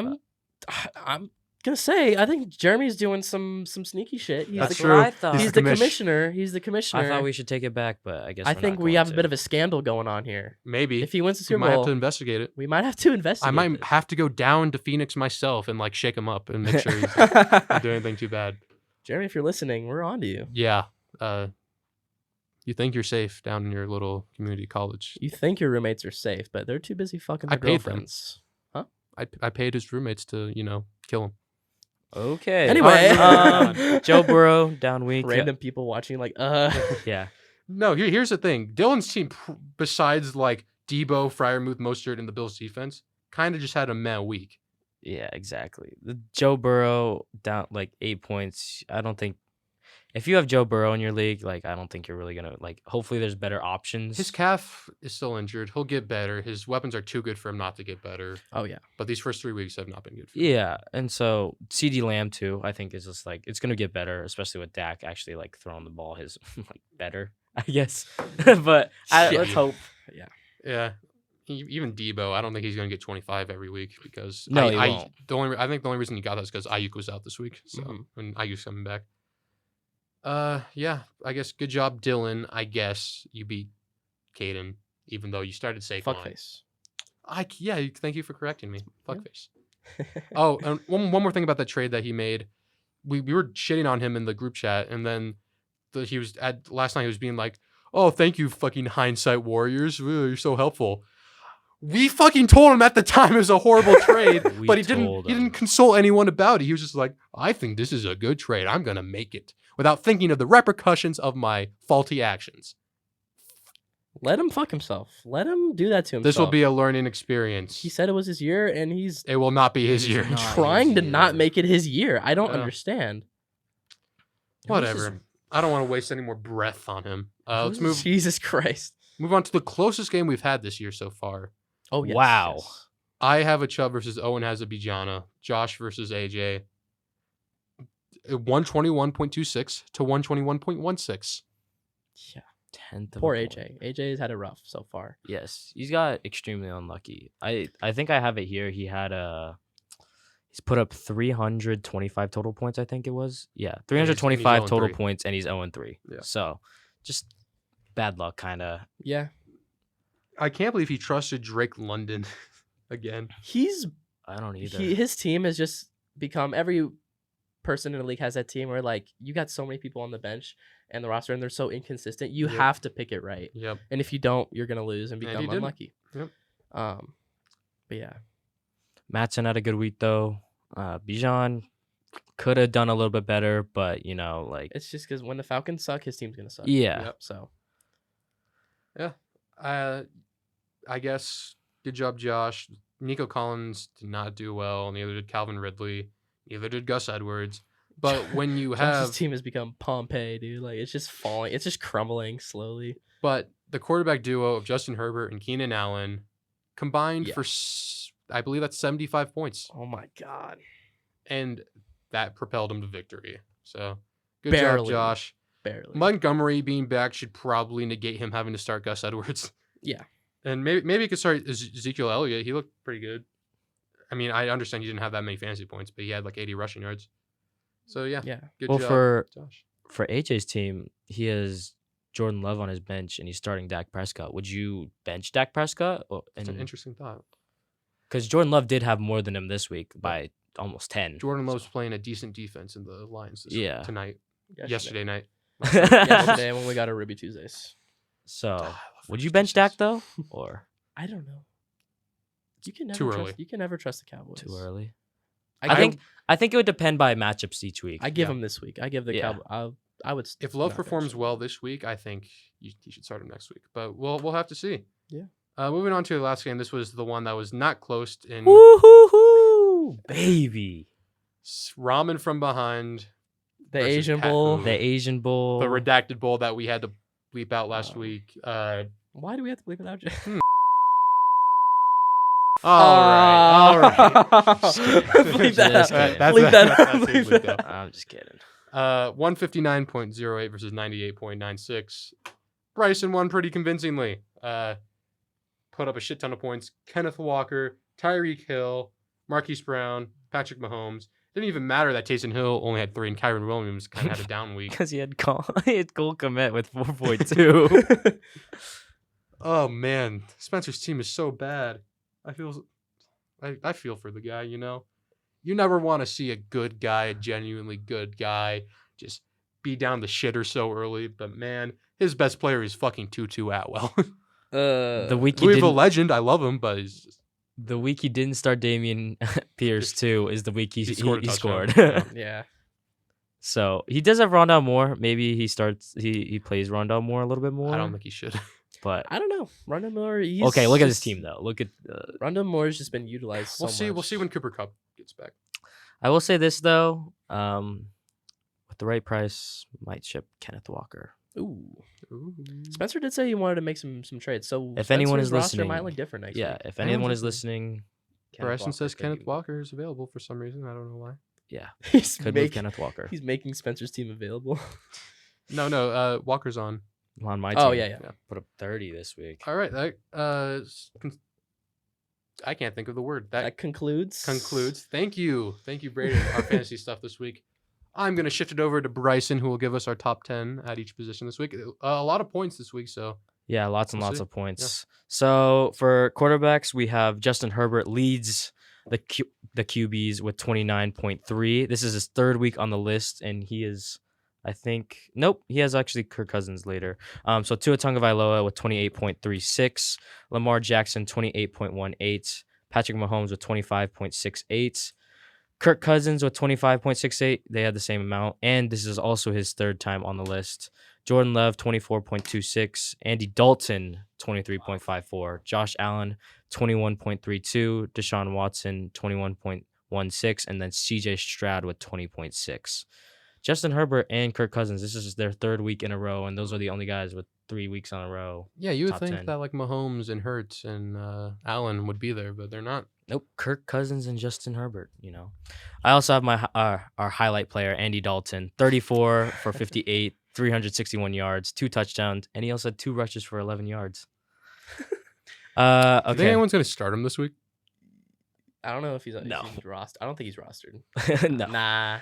I'm gonna say I think Jeremy's doing some sneaky shit. He's That's the, true. I thought. He's the the commish. commissioner. He's the commissioner. I thought we should take it back, but I guess I we're think not we going have a to. bit of a scandal going on here. Maybe. If he wins the we Super might have Bowl, to investigate it. we might have to investigate. I might this. have to go down to Phoenix myself and like shake him up and make sure he's not doing anything too bad. Jeremy, if you're listening, we're on to you. Yeah. You think you're safe down in your little community college. You think your roommates are safe, but they're too busy fucking I their paid them. girlfriends. I paid his roommates to, kill him. Okay. Anyway, Joe Burrow down week. Random people watching, like, Yeah. No, here's the thing. Dylan's team, besides like Debo, Freiermuth, Mostert, and the Bills defense, kind of just had a meh week. Yeah, exactly. The Joe Burrow down like 8 points. I don't think if you have Joe Burrow in your league, like I don't think you're really gonna like. Hopefully, there's better options. His calf is still injured. He'll get better. His weapons are too good for him not to get better. Oh yeah. But these first 3 weeks have not been good for him. Yeah, and so CD Lamb too, I think is just like it's gonna get better, especially with Dak actually like throwing the ball his like better, I guess. But let's hope. Yeah. Even Debo, I don't think he's going to get 25 every week because No, he I won't. think the only reason he got that is because Ayuk was out this week. So when Ayuk's coming back. Yeah, I guess good job, Dylan. I guess you beat Caden, even though you started Saquon. Fuckface. Thank you for correcting me. Fuckface. Oh, and one more thing about that trade that he made. We were shitting on him in the group chat, and then last night he was being like, "Oh, thank you, fucking hindsight warriors. Ooh, you're so helpful." We fucking told him at the time it was a horrible trade, but he didn't consult anyone about it. He was just like, "I think this is a good trade. I'm gonna make it," without thinking of the repercussions of my faulty actions. Let him fuck himself. Let him do that to himself. This will be a learning experience. He said it was his year, and he's It will not be his year. trying to not make it his year. I don't understand. Whatever. I don't want to waste any more breath on him. Let's move. Jesus Christ. Move on to the closest game we've had this year so far. Oh yes, Wow. yes. I have a Chubb versus Owen has a Bijana. Josh versus AJ. 121.26 to 121.16. Yeah. Tenth of Poor a point. AJ. AJ's had it rough so far. Yes, he's got extremely unlucky. I think I have it here. He's put up 325 total points. I think it was 325 he's total 0-3. points, and he's 0-3. Yeah. So just bad luck, kind of. Yeah. I can't believe he trusted Drake London again. I don't either. His team has just become every person in the league has that team where like you got so many people on the bench and the roster and they're so inconsistent. You have to pick it right. Yep. And if you don't, you're gonna lose and become unlucky. Yep. But yeah. Mattson had a good week though. Bijan could have done a little bit better, but like It's just because when the Falcons suck, his team's gonna suck. yeah. Yep. So I guess good job, Josh. Nico Collins did not do well. Neither did Calvin Ridley. Neither did Gus Edwards. But when you Josh's team has become Pompeii, dude. Like it's just falling. It's just crumbling slowly. But the quarterback duo of Justin Herbert and Keenan Allen combined for, I believe that's 75 points. Oh my god. And that propelled him to victory. So good Barely. job, Josh. Barely. Montgomery being back should probably negate him having to start Gus Edwards. Yeah. And maybe he could start Ezekiel Elliott. He looked pretty good. I mean, I understand he didn't have that many fantasy points, but he had like 80 rushing yards. So yeah. Good Well, job, Josh. for AJ's team, he has Jordan Love on his bench, and he's starting Dak Prescott. Would you bench Dak Prescott? That's an interesting thought. Because Jordan Love did have more than him this week by almost 10. Jordan Love's playing a decent defense in the Lions tonight. Yesterday night. Yesterday when we got our Ruby Tuesdays. So, would you bench Dak though, or I don't know. You can never Too trust, early. You can never trust the Cowboys. too early? I think it would depend by matchups each week. I give him this week. I give the Cowboys. I would. If Love not performs bench him. well this week, I think you should start him next week. But we'll have to see. Yeah. Moving on to the last game. This was the one that was not close in Woo-hoo-hoo, baby! Ramen from behind. The versus Asian Pat Bowl. Boone. The Asian Bowl. The redacted bowl that we had to bleep out last Oh. week. Why do we have to bleep it out? All right. Bleep that Just out. kidding. Bleep that out. that's Bleep bleeped that out. I'm just kidding. 159.08 versus 98.96. Bryson won pretty convincingly. Put up a shit ton of points. Kenneth Walker, Tyreek Hill, Marquise Brown, Patrick Mahomes. Didn't even matter that Taysom Hill only had 3 and Kyron Williams kind of had a down week. Because he had Cole Kmet with 4.2. Oh man, Spencer's team is so bad. I feel for the guy, you know. You never want to see a good guy, a genuinely good guy, just be down the shitter so early. But man, his best player is fucking Tutu Atwell. The week he Louisville didn't, legend, I love him, but he's just, the week he didn't start Damian Pierce too is the week he scored a he touchdown. scored. Yeah. Yeah. So he does have Rondell Moore. Maybe he plays Rondell Moore a little bit more. I don't think he should. But I don't know. Rondell Moore. okay, look at his team though. Look at. Rondell Moore's just been utilized. So We'll see. much. We'll see when Cooper Kupp gets back. I will say this though. With the right price, might ship Kenneth Walker. Ooh. Spencer did say he wanted to make some trades. So if anyone is roster listening, might look different next week. If anyone is listening, Bryson says Kenneth Walker is available for some reason. I don't know why. Yeah, could move Kenneth Walker. He's making Spencer's team available. No. Walker's on. On my team. Oh yeah. Put up 30 this week. All right. I can't think of the word. That concludes. Thank you, Braeden. Our fantasy stuff this week. I'm going to shift it over to Bryson, who will give us our top 10 at each position this week. A lot of points this week, so. Yeah, lots and lots of points. Yeah. So for quarterbacks, we have Justin Herbert leads the QBs with 29.3. This is his third week on the list, and he is, he has actually Kirk Cousins later. So Tua Tagovailoa with 28.36, Lamar Jackson 28.18, Patrick Mahomes with 25.68, Kirk Cousins with 25.68. They had the same amount, and this is also his third time on the list. Jordan Love 24.26, Andy Dalton 23.54, Josh Allen 21.32, Deshaun Watson 21.16, and then CJ Stroud with 20.6. Justin Herbert and Kirk Cousins, this is their third week in a row, and those are the only guys with 3 weeks in a row. Yeah, you would think 10. that like Mahomes and Hurts and Allen would be there, but they're not. Nope, Kirk Cousins and Justin Herbert, I also have my our highlight player, Andy Dalton, 34 for 58, 361 yards, 2 touchdowns, and he also had 2 rushes for 11 yards. Okay. Do you think anyone's going to start him this week? I don't know if he's rostered. I don't think he's rostered. No. Nah.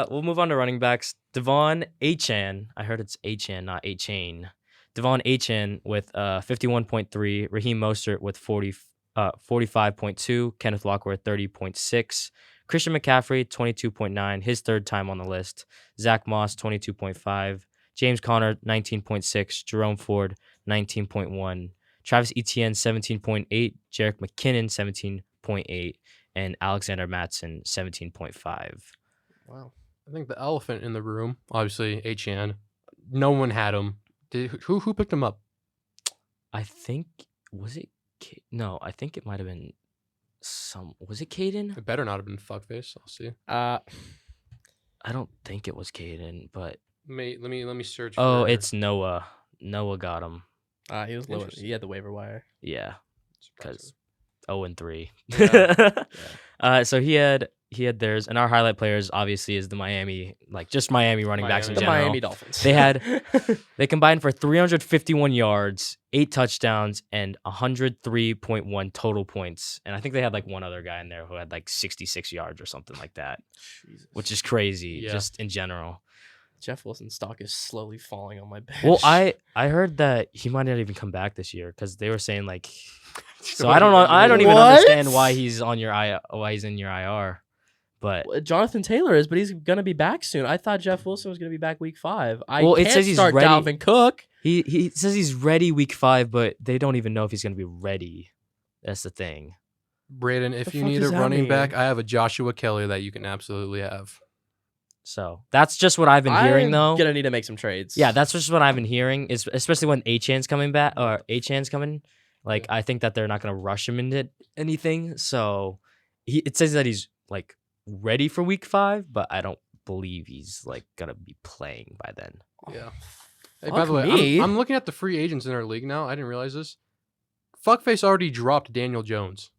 We'll move on to running backs. Devon Achane. I heard it's Achane, not A-Chain. Devon Achane with 51.3. Raheem Mostert with 45.2. Kenneth Walker with 30.6. Christian McCaffrey, 22.9. His third time on the list. Zach Moss, 22.5. James Conner, 19.6. Jerome Ford, 19.1. Travis Etienne, 17.8. Jerick McKinnon, 17.8, and Alexander Mattson 17.5. Wow. I think the elephant in the room, obviously HN. No one had him. Who picked him up? I think I think it might have been was it Caden? It better not have been Fuckface. I'll see. I don't think it was Caden, but let me search. Oh, it's Noah. Noah got him. He was low. He had the waiver wire. Yeah, because 0-3. Yeah. So he had theirs, and our highlight players obviously is the Miami running backs in general. The Miami Dolphins. They combined for 351 yards, 8 touchdowns, and 103.1 total points. And I think they had like one other guy in there who had like 66 yards or something like that, Jesus. Which is crazy just in general. Jeff Wilson's stock is slowly falling on my bench. Well, I heard that he might not even come back this year because they were saying like. So I don't know. I don't even understand why he's on why he's in your IR. But Jonathan Taylor is, but he's gonna be back soon. I thought Jeff Wilson was gonna be back week 5. It says he's ready. Dalvin Cook. He says he's ready week 5, but they don't even know if he's gonna be ready. That's the thing. Braeden, if you need a running back, I have a Joshua Kelly that you can absolutely have. So that's just what I've been hearing, though. I'm gonna need to make some trades. Yeah, that's just what I've been hearing. Is especially when Achane's coming back or Achane's coming. Like I think that they're not gonna rush him into anything. So it says that he's like ready for week 5, but I don't believe he's like gonna be playing by then. Yeah. Hey, by the way, I'm looking at the free agents in our league now. I didn't realize this. Fuckface already dropped Daniel Jones.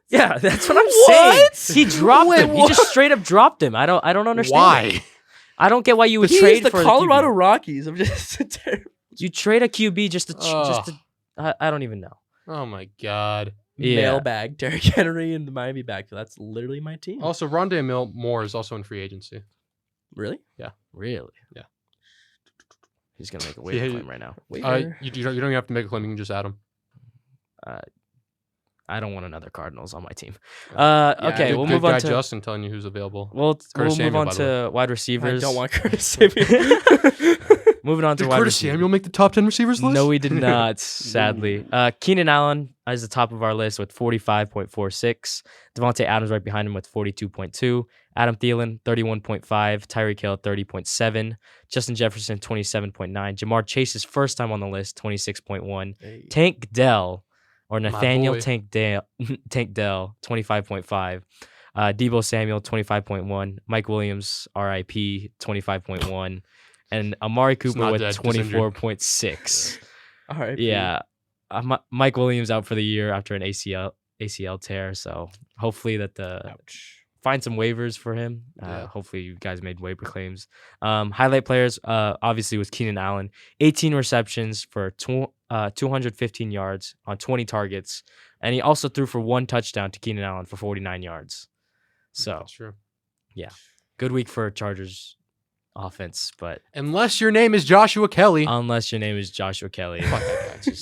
Yeah, that's what I'm saying. He dropped him. He just straight up dropped him. I don't understand. Why? I don't get why you would trade for the Colorado Rockies. I'm just terrible. You trade a QB just to I don't even know. Oh my god. Yeah. Mailbag, Derrick Henry and the Miami backfield. That's literally my team. Also, Rondé Moore is also in free agency. Really? Yeah. Really? Yeah. He's gonna make a waiver claim right now. You don't even have to make a claim. You can just add him. I don't want another Cardinals on my team. Okay, we'll move on to Justin telling you who's available. We'll move on to wide receivers. I don't want Curtis Samuel. Moving on to did wide Curtis Samuel make the top 10 receivers list? No, he did not, sadly. Keenan Allen is the top of our list with 45.46. Devontae Adams right behind him with 42.2. Adam Thielen, 31.5. Tyreek Hill, 30.7. Justin Jefferson, 27.9. Jamar Chase's first time on the list, 26.1. Hey. Tank Dell, or Nathaniel Tank Dell, 25.5. Debo Samuel, 25.1. Mike Williams, RIP, 25.1. And Amari Cooper with 24.6. All right. Yeah. Mike Williams out for the year after an ACL tear. So hopefully find some waivers for him. Hopefully you guys made waiver claims. Highlight players, obviously, was Keenan Allen. 18 receptions for 215 yards on 20 targets. And he also threw for 1 touchdown to Keenan Allen for 49 yards. So, that's true. Yeah. Good week for Chargers offense, but unless your name is Joshua Kelly. Fuck that guy.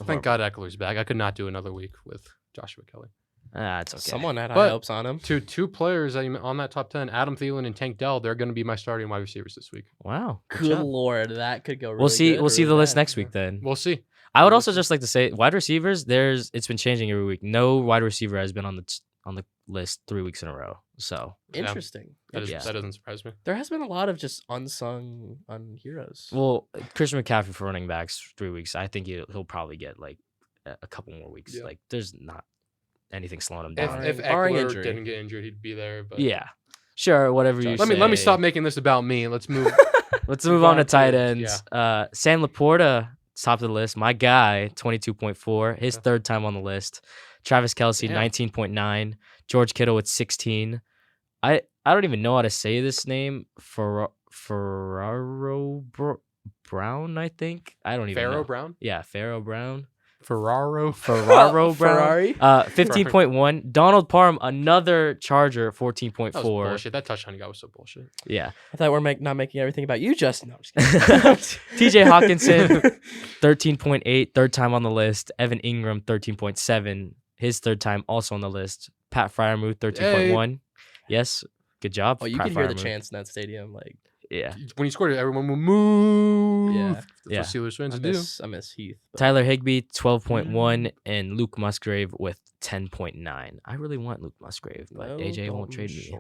Thank God Eckler's back. I could not do another week with Joshua Kelly. It's okay. Someone had high hopes on him. Two players on that top 10, Adam Thielen and Tank Dell, they're going to be my starting wide receivers this week. Wow. Good Lord, that could go really We'll see. good We'll see really the list bad. next week then. We'll see. I would also just like to say, wide receivers. It's been changing every week. No wide receiver has been on the list 3 weeks in a row. So Interesting. That doesn't surprise me. There has been a lot of just unsung heroes. Well, Christian McCaffrey for running backs 3 weeks. I think he'll probably get like a couple more weeks. Yeah. Like there's not anything slowing him down. If Eckler didn't get injured, he'd be there. But yeah, sure, whatever you say. Let me stop making this about me. Let's move. Let's move on to tight ends. Yeah. Sam Laporta, top of the list. My guy, 22.4. His third time on the list. Travis Kelce, 19.9. George Kittle with 16. I don't even know how to say this name. Ferraro Brown, I think. I don't even know. Pharaoh Brown? Yeah, Pharaoh Brown. Ferraro Brown. Ferrari. 15.1. Donald Parham, another Charger, 14.4. That was bullshit. That touchdown he got was so bullshit. Yeah. I thought we're not making everything about you, Justin. No, I'm just TJ Hawkinson, 13.8, third time on the list. Evan Ingram, 13.7, his third time also on the list. Pat Freiermuth, 13.1. Hey. Yes, good job. Oh, you could hear the chants in that stadium, like. Yeah. When he scored it, everyone would move. Yeah. That's what Steelers fans do. I miss Heath. Tyler Higbee, 12.1, and Luke Musgrave with 10.9. I really want Luke Musgrave, but AJ won't trade me.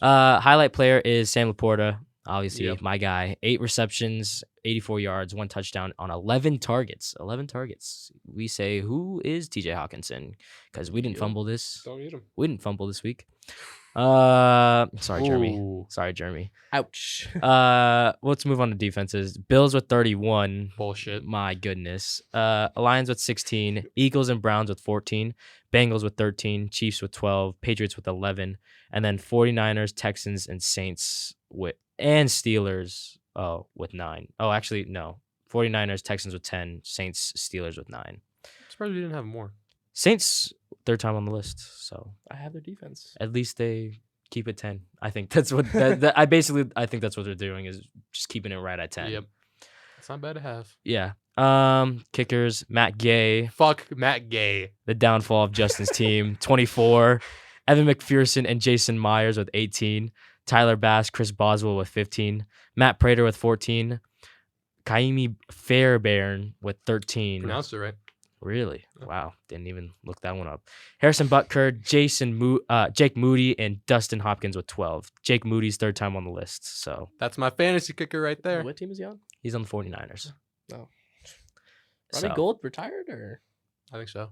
Highlight player is Sam Laporta, obviously my guy. 8 receptions, 84 yards, 1 touchdown on 11 targets. 11 targets. We say, who is TJ Hawkinson? Because we didn't fumble this. Don't eat him. We didn't fumble this week. Sorry, Jeremy. Ouch. Let's move on to defenses. Bills with 31. Bullshit. My goodness. Lions with 16. Eagles and Browns with 14. Bengals with 13. Chiefs with 12. Patriots with 11. And then 49ers, Texans, and Saints and Steelers with 9. Oh, actually, no. 49ers, Texans with 10. Saints, Steelers with 9. I'm surprised we didn't have more. Saints, third time on the list, so I have their defense. At least they keep it 10. I think that's what I think that's what they're doing is just keeping it right at 10. Yep, it's not bad to have. Yeah. Kickers, Matt Gay. Fuck Matt Gay. The downfall of Justin's team, 24. Evan McPherson and Jason Myers with 18. Tyler Bass, Chris Boswell with 15. Matt Prater with 14. Kaimi Fairbairn with 13. Pronounced it right. Really? Wow. Didn't even look that one up. Harrison Butker, Jake Moody, and Dustin Hopkins with 12. Jake Moody's third time on the list. So that's my fantasy kicker right there. What team is he on? He's on the 49ers. Oh. Ronnie Gold retired or? I think so.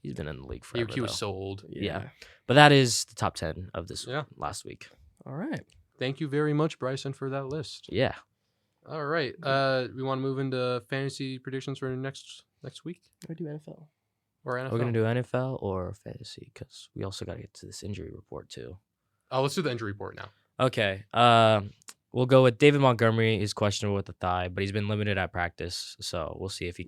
He's been in the league forever. He was so old. Yeah. But that is the top 10 of this last week. All right. Thank you very much, Bryson, for that list. Yeah. All right. We want to move into fantasy predictions for next week? Or do NFL? Or NFL? We're going to do NFL or fantasy because we also got to get to this injury report too. Oh, let's do the injury report now. Okay. We'll go with David Montgomery. He's questionable with the thigh, but he's been limited at practice. So we'll see if he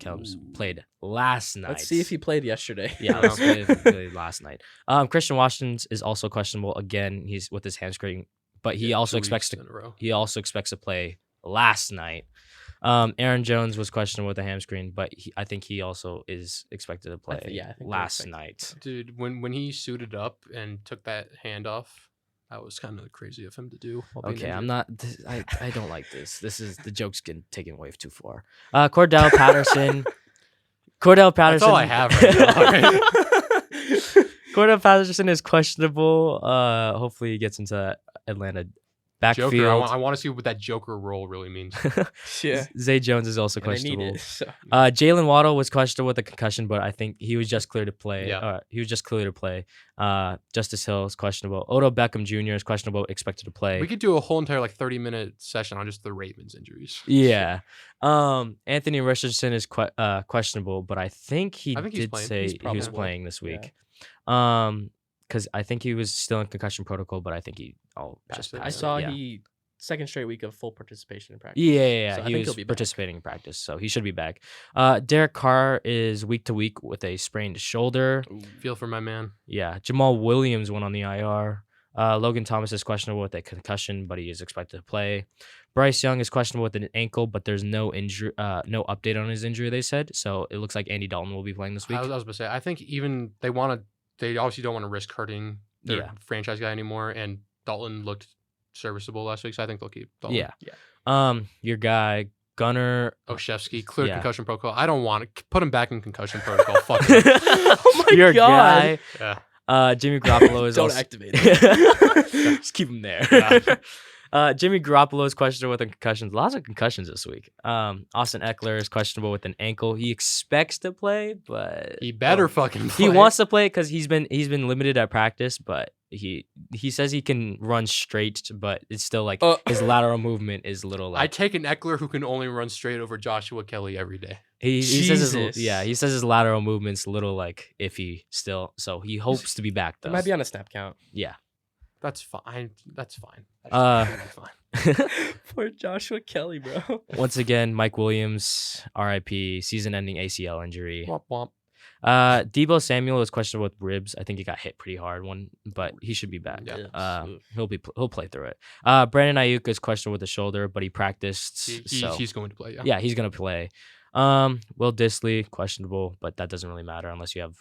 played last night. Let's see if he played yesterday. Yeah, let's see if he played last night. Christian Washington is also questionable again. He's with his hamstring, but he also expects to play last night. Aaron Jones was questionable with a hamstring, but I think he also is expected to play last night. Dude, when he suited up and took that hand off, that was kind of crazy of him to do. Okay, I'm not. I don't like this. This is the joke's getting taken way too far. Cordell Patterson. That's all I have right now. Cordell Patterson is questionable. Hopefully he gets into Atlanta Backfield. Joker. I want to see what that Joker role really means. Yeah. Zay Jones is also And I need questionable. it, so. Jalen Waddle was questionable with a concussion, but I think he was just clear to play. Yeah. He was just clear to play. Justice Hill is questionable. Odell Beckham Jr. is questionable, expected to play. We could do a whole entire 30-minute session on just the Ravens injuries. Yeah. Anthony Richardson is questionable, but I think he he's did playing. say He's he was probable. playing this Yeah. week. Because I think he was still in concussion protocol, but I think I'll just Passed it. I pass it. saw Yeah. he second straight week of full participation in practice. Yeah. So I He think was he'll be back. participating in practice, so he should be back. Derek Carr is week to week with a sprained shoulder. Feel for my man. Yeah. Jamal Williams went on the IR. Logan Thomas is questionable with a concussion, but he is expected to play. Bryce Young is questionable with an ankle, but there's no injury, no update on his injury. They said so. It looks like Andy Dalton will be playing this week. I was going to say, I think even they obviously don't want to risk hurting their franchise guy anymore. And Dalton looked serviceable last week, so I think they'll keep Dalton. Yeah. Your guy Gunnar Oshevsky cleared Yeah. concussion protocol. I don't want to put him back in concussion protocol. Fuck him. Oh my Your God. guy Yeah. Jimmy Garoppolo is Don't also activate it. just keep him there. Yeah. Jimmy Garoppolo is questionable with a concussion. Lots of concussions this week. Austin Eckler is questionable with an ankle. He expects to play, but He better fucking play. he wants to play because he's been limited at practice, but he says he can run straight, but it's still like his lateral movement is a little I like take an Eckler who can only run straight over Joshua Kelly every day. he says Jesus. he says his lateral movement's a little like iffy still, so he hopes to be back He though. might be on a snap count. Yeah. That's fine. That's fine. Uh, Poor Joshua Kelly, bro. Once again, Mike Williams, RIP, season-ending ACL injury. Womp womp. Debo Samuel is questionable with ribs. I think he got hit pretty hard but he should be back. Yeah. He'll play through it. Brandon Ayuk is questionable with the shoulder, but he practiced. He's going to play. Yeah. Yeah, he's gonna play. Will Disley questionable, but that doesn't really matter unless you have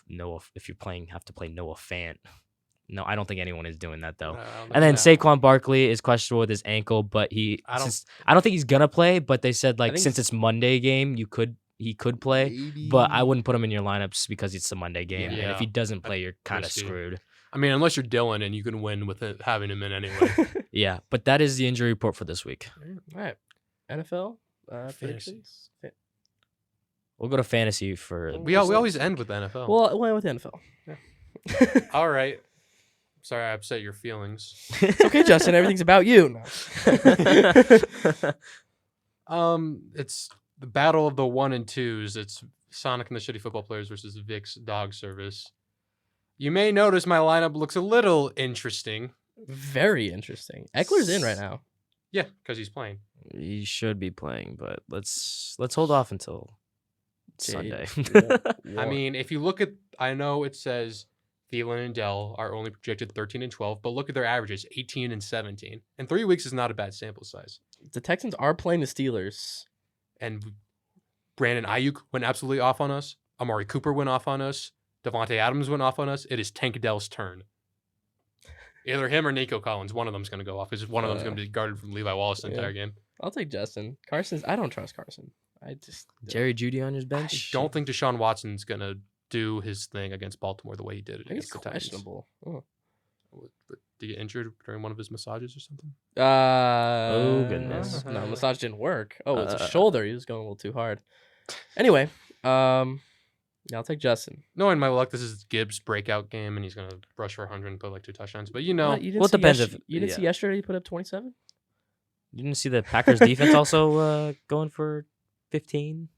if you're have to play Noah Fant. No, I don't think anyone is doing that though. And then Saquon Barkley is questionable with his ankle, but I don't think he's gonna play. But they said since it's Monday game, he could play, Maybe. but I wouldn't put him in your lineups because it's the Monday game, and Yeah. if he doesn't play, you're kind of risky. screwed. I mean, unless you're Dylan and you can win with having him in anyway. Yeah, but that is the injury report for this week. All right. NFL Fantasy. predictions. We'll go to fantasy for. we always end with the NFL. Well, I went with NFL. All right. Sorry, I upset your feelings. It's okay, Justin. Everything's about you. No. It's the battle of the 1 and 2s. It's Sonic and the Shitty Football Players versus Vic's Dog Service. You may notice my lineup looks a little interesting. Very interesting. Eckler's in right now. Yeah, because he's playing. He should be playing, but let's hold off until Sunday. I mean, if you look at, I know it says Thielen and Dell are only projected 13 and 12, but look at their averages, 18 and 17. And 3 weeks is not a bad sample size. The Texans are playing the Steelers. And Brandon Ayuk went absolutely off on us. Amari Cooper went off on us. Devontae Adams went off on us. It is Tank Dell's turn. Either him or Nico Collins. One of them's going to go off because one of them's going to be guarded from Levi Wallace the entire game. I'll take Justin. I don't trust Carson. Jerry Jeudy on your I bench. don't think Deshaun Watson's going to do his thing against Baltimore the way he did it I think it's against the Titans. questionable. Oh. Did he get injured during one of his massages or something? Oh, goodness. No, massage didn't work. Oh, it's a shoulder. He was going a little too hard. Anyway, yeah, I'll take Justin. Knowing my luck, this is Gibbs' breakout game, and he's going to rush for 100 and put like 2 touchdowns. But you know, What, you didn't well, it see depends you didn't see yesterday he put up 27? You didn't see the Packers defense also going for 15?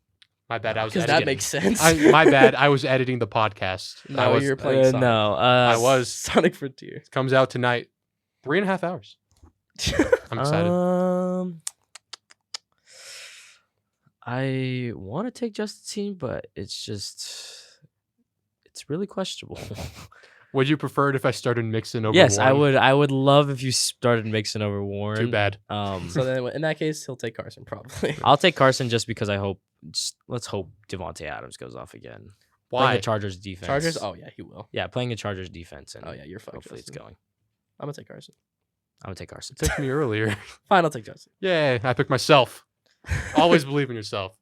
my bad. I was Because that makes sense. my bad. I was editing the podcast. No, you're playing Sonic. No, I was. Sonic Frontier. It comes out tonight. 3.5 hours. I'm excited. I want to take Justin's team, but it's really questionable. Would you prefer it if I started mixing over? Yes, I Warren? would. I would love if you started mixing over Warren. Too bad. So then, in that case, he'll take Carson probably. I'll take Carson just because let's hope Devontae Adams goes off again. Playing Why? the Chargers defense. Chargers? Oh yeah, he will. Yeah, playing the Chargers defense. And Oh yeah, you're fucked. hopefully it's Justin. going. I'm gonna take Carson. I'm gonna take Carson. Took me earlier. Fine, I'll take Justin. Yay! I picked myself. Always believe in yourself.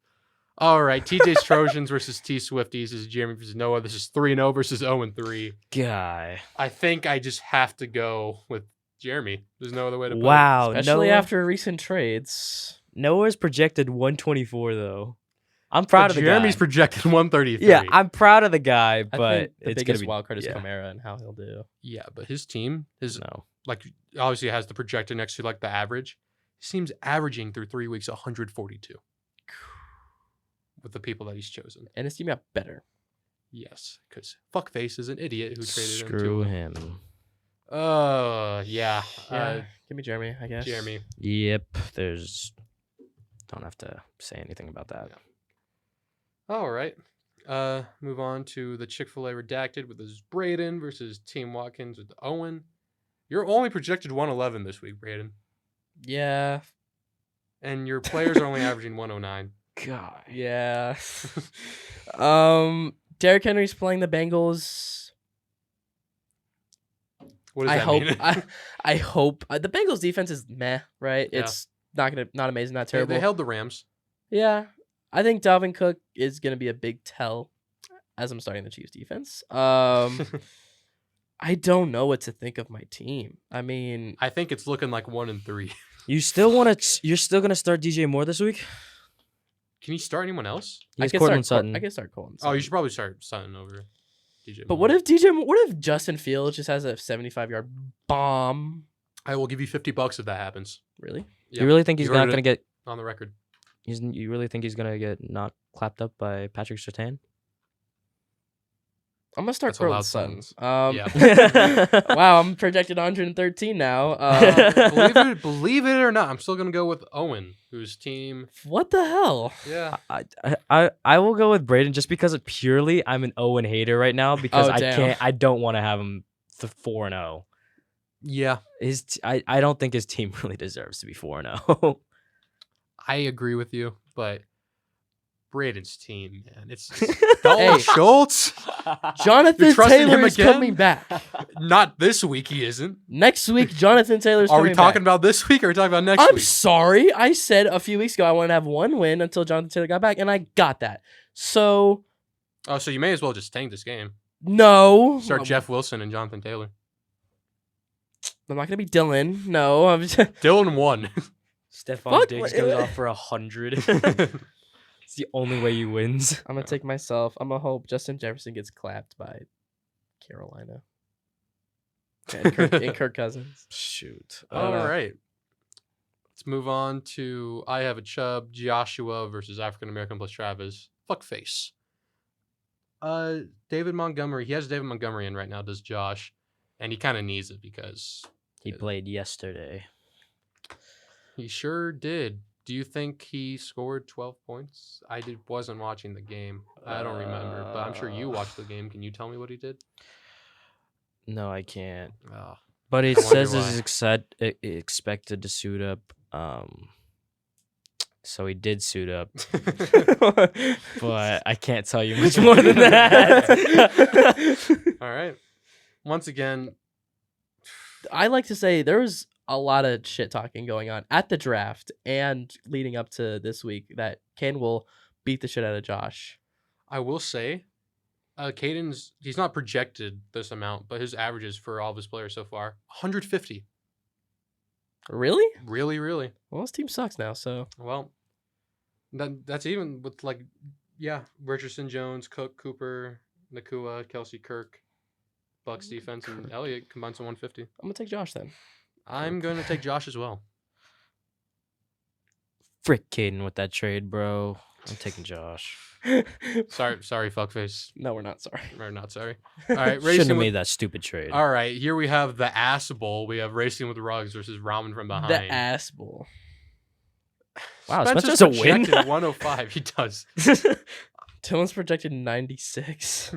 All right, TJ's Trojans versus T Swifties. This is Jeremy versus Noah. This is 3-0 versus 0-3. Guy. I think I just have to go with Jeremy. There's no other way to put Wow. Especially Noah, after recent trades. Noah's projected 124 though. I'm proud of the Jeremy's guy. projected 133. Yeah, I'm proud of the guy, I but think the it's biggest gonna be wild card is yeah. Kamara and how he'll do. Yeah, but his team is No. like obviously has the projected next to like the average. His team's averaging through 3 weeks 142 with the people that he's chosen. And his team got better. Yes, because fuckface is an idiot who traded Screw him. him. Yeah. Yeah. Give me Jeremy, I guess. Jeremy. Yep. Don't have to say anything about that. All right. Move on to the Chick-fil-A redacted with this Braeden versus Team Watkins with Owen. You're only projected 111 this week, Braeden. Yeah. And your players are only averaging 109. God. Yeah. Derrick Henry's playing the Bengals. What does I that hope. mean? I hope the Bengals defense is meh, right? Yeah. It's not amazing, not They terrible. held the Rams. Yeah, I think Dalvin Cook is gonna be a big tell as I'm starting the Chiefs defense. I don't know what to think of my team. I mean, I think it's looking like 1-3. You're still gonna start DJ Moore this week? Can you start anyone else? He I has can Cortland start. Sutton. I can start Cortland. Oh, you Sutton. should probably start Sutton over DJ. But Moore. what if Justin Fields just has a 75-yard bomb? I will give you $50 if that happens. Really? Yeah. You really think he's You heard not it gonna get? on the record? You really think he's gonna get not clapped up by Patrick Surtain? I'm gonna start That's a loud Cortland Sutton. sentence. Yeah. Wow, I'm projected 113 now. Believe it or not, I'm still gonna go with Owen, whose team. What the hell? Yeah. I will go with Braeden just because I'm an Owen hater right now because Oh, damn. I don't want to have him 4-0. Yeah, I don't think his team really deserves to be 4-0. I agree with you, but Braden's team, man, it's Dalton Hey. Schultz. Jonathan You're trusting Taylor him is again? coming back. Not this week, he isn't. Next week, Jonathan Taylor's Are coming we talking back. about this week or are we talking about next I'm week? sorry. I said a few weeks ago I wanted to have one win until Jonathan Taylor got back, and I got that. So, Oh, so you may as well just tank this game. no. Start Jeff Wilson and Jonathan Taylor. I'm not going to be Dylan. No. I'm just, Dylan won. Stephon Fuck, Diggs what- goes off for 100. It's the only way he wins. I'm going to take myself. I'm going to hope Justin Jefferson gets clapped by Carolina. And Kirk Cousins. Shoot. All right. Let's move on to I Have a Chubb, Joshua versus African American plus Travis. Fuck face. David Montgomery. He has David Montgomery in right now, does Josh. And he kind of needs it because He played yesterday. he sure did. Do you think he scored 12 points? Wasn't watching the game. I don't remember, but I'm sure you watched the game. Can you tell me what he did? No, I can't. Oh. But it I wonder says he's why. expected to suit up. So he did suit up. But I can't tell you much more than that. All right. Once again, I like to say there was a lot of shit talking going on at the draft and leading up to this week that Kane will beat the shit out of Josh. I will say, Caden's he's not projected this amount, but his averages for all of his players so far 150. Really? Really, really. Well, his team sucks now, so. Well, that's even with Richardson, Jones, Cook, Cooper, Nakua, Kelsey, Kirk, Bucks defense, and Elliott combined to 150. I'm going to take Josh then. I'm going to take Josh as well. Frick Caden with that trade, bro. I'm taking Josh. Sorry, fuckface. No, we're not sorry. Or not sorry. All right, Shouldn't racing have with, made that stupid trade. All right, here we have the ass bowl. We have racing with Ruggs versus Ramen from behind. The ass bowl. Wow, Spencer's Spencer's a win. projected 105. He does. Dylan's projected 96.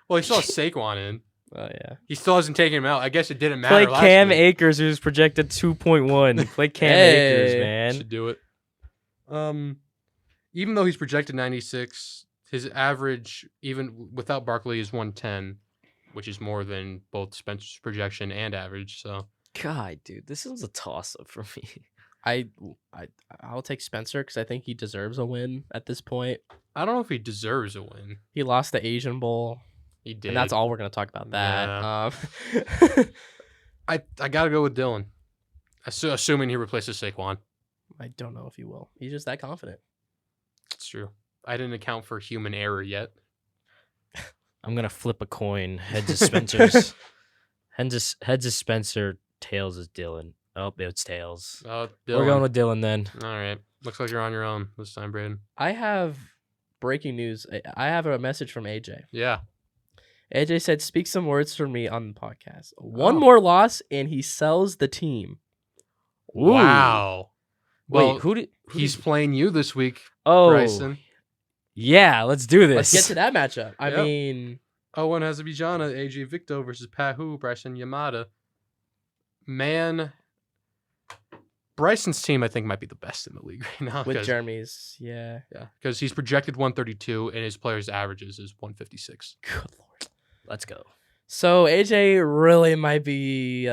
Well, he still has Saquon in. Oh, yeah. He still hasn't taken him out. I guess it didn't matter. Play last Cam week. Akers, who's projected 2.1. Play Cam Hey. Akers, man. Should do it. Even though he's projected 96, his average, even without Barkley, is 110, which is more than both Spencer's projection and average. So God, dude, this is a toss-up for me. I'll take Spencer because I think he deserves a win at this point. I don't know if he deserves a win. He lost the Asian Bowl, He did. and that's all we're going to talk about that. Yeah. I got to go with Dylan. Assuming he replaces Saquon. I don't know if he will. He's just that confident. It's true. I didn't account for human error yet. I'm gonna flip a coin. Heads is Spencer's. Heads is Spencer. Tails is Dylan. Oh, it's tails. Dylan. We're going with Dylan then. All right. Looks like you're on your own this time, Braeden. I have breaking news. I have a message from AJ. Yeah. AJ said, "Speak some words for me on the podcast. One more loss, and he sells the team." Ooh. Wow. Well, Wait, who he's playing you this week, Oh, Bryson. yeah. Let's do this. Let's get to that matchup. I Yep. mean, Owen has a Bijana, AJ Victo versus Pahu, Bryson Yamada. Man, Bryson's team I think might be the best in the league right now. with Jeremy's, yeah. Yeah, because he's projected 132 and his players' averages is 156. Good lord. Let's go. So AJ really might be.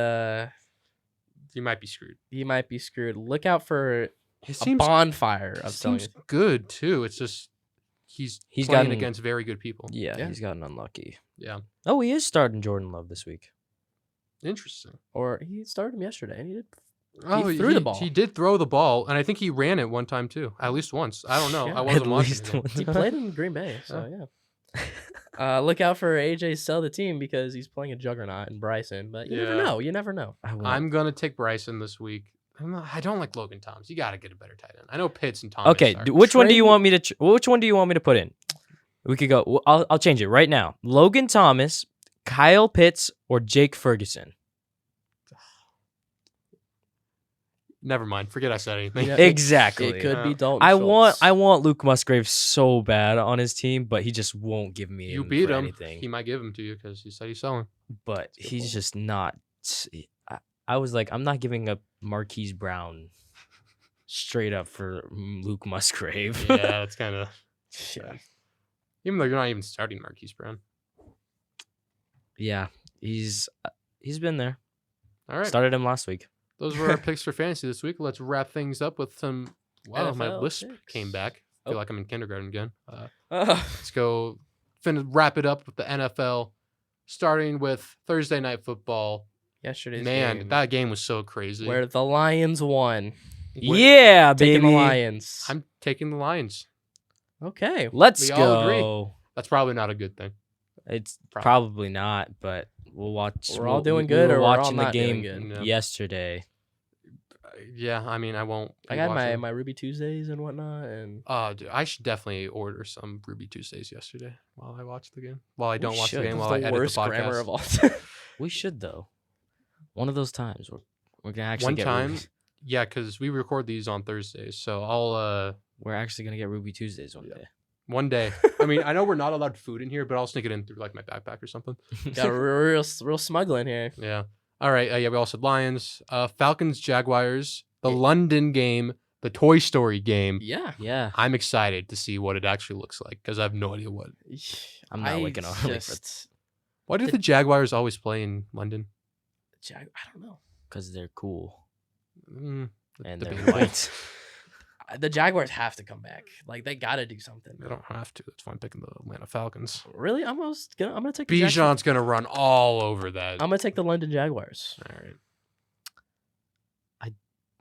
You might be screwed. He might be screwed. Look out for His a team's, bonfire of his selling. team's good too. It's just he's He's playing gotten- against very good people. Yeah, Yeah. he's gotten unlucky. Yeah, Oh, he is starting Jordan Love this week. interesting. Or he started him yesterday, and he did. Oh, threw the ball. He did throw the ball, and I think he ran it one time too. At least once. I don't know. Yeah. I wasn't At watching least it. one He time. played in Green Bay, so yeah. Look out for AJ sell the team because he's playing a juggernaut in Bryson. But you never Yeah. know. You never know. I'm gonna take Bryson this week. I don't like Logan Thomas. You got to get a better tight end. I know Pitts and Thomas. Okay, are- which one do you Trade- want me to? Which one do you want me to put in? We could go. I'll change it right now. Logan Thomas, Kyle Pitts, or Jake Ferguson. Never mind. Forget I said anything. Yeah. Exactly. It could Yeah. be Dalton. I Schultz. want Luke Musgrave so bad on his team, but he just won't give me You him beat for him. anything. He might give him to you because he said he's selling. But That's a good he's point. just not. I was like, I'm not giving up Marquise Brown straight up for Luke Musgrave. Yeah, that's kind of. Yeah. Even though you're not even starting Marquise Brown. Yeah, he's been there. All right. Started him last week. Those were our picks for fantasy this week. Let's wrap things up with some. Wow, my NFL lisp picks. came back. I feel Oh. like I'm in kindergarten again. Ugh. Let's go wrap it up with the NFL, starting with Thursday Night Football. Yesterday's Man, game, that game was so crazy. where the Lions won. Yeah, Taking baby. the Lions. I'm taking the Lions. Okay. Let's We all agree. go. That's probably not a good thing. It's Probably. probably not, but we'll watch. We're all we'll- doing we good, were or we're all watching the not doing game good? Yeah. yesterday. Yeah, I mean, I won't. I be got watching. my Ruby Tuesdays and whatnot, and Dude, I should definitely order some Ruby Tuesdays yesterday while I watch the game. While I We don't watch should. the game, it's while I the edit worst the podcast. grammar of all time. We should though. One of those times we're gonna actually One get time, Ruby, yeah, because we record these on Thursdays, so I'll we're actually gonna get Ruby Tuesdays one Yeah. day. one day. I mean, I know we're not allowed food in here, but I'll sneak it in through like my backpack or something. Got real smuggling here. Yeah. All right. Yeah, we all said Lions, Falcons, Jaguars, the London game, the Toy Story game. Yeah. Yeah, I'm excited to see what it actually looks like because I have no idea what. I'm not waking up early for just Why do the Jaguars always play in London? I don't know. because they're cool Mm, and they're debatable. white. The Jaguars have to come back. Like they got to do something. They don't have to. That's why I'm picking the Atlanta Falcons. Really, I'm gonna take the Jaguars. Bijan's gonna run all over that. I'm gonna take the London Jaguars. All right.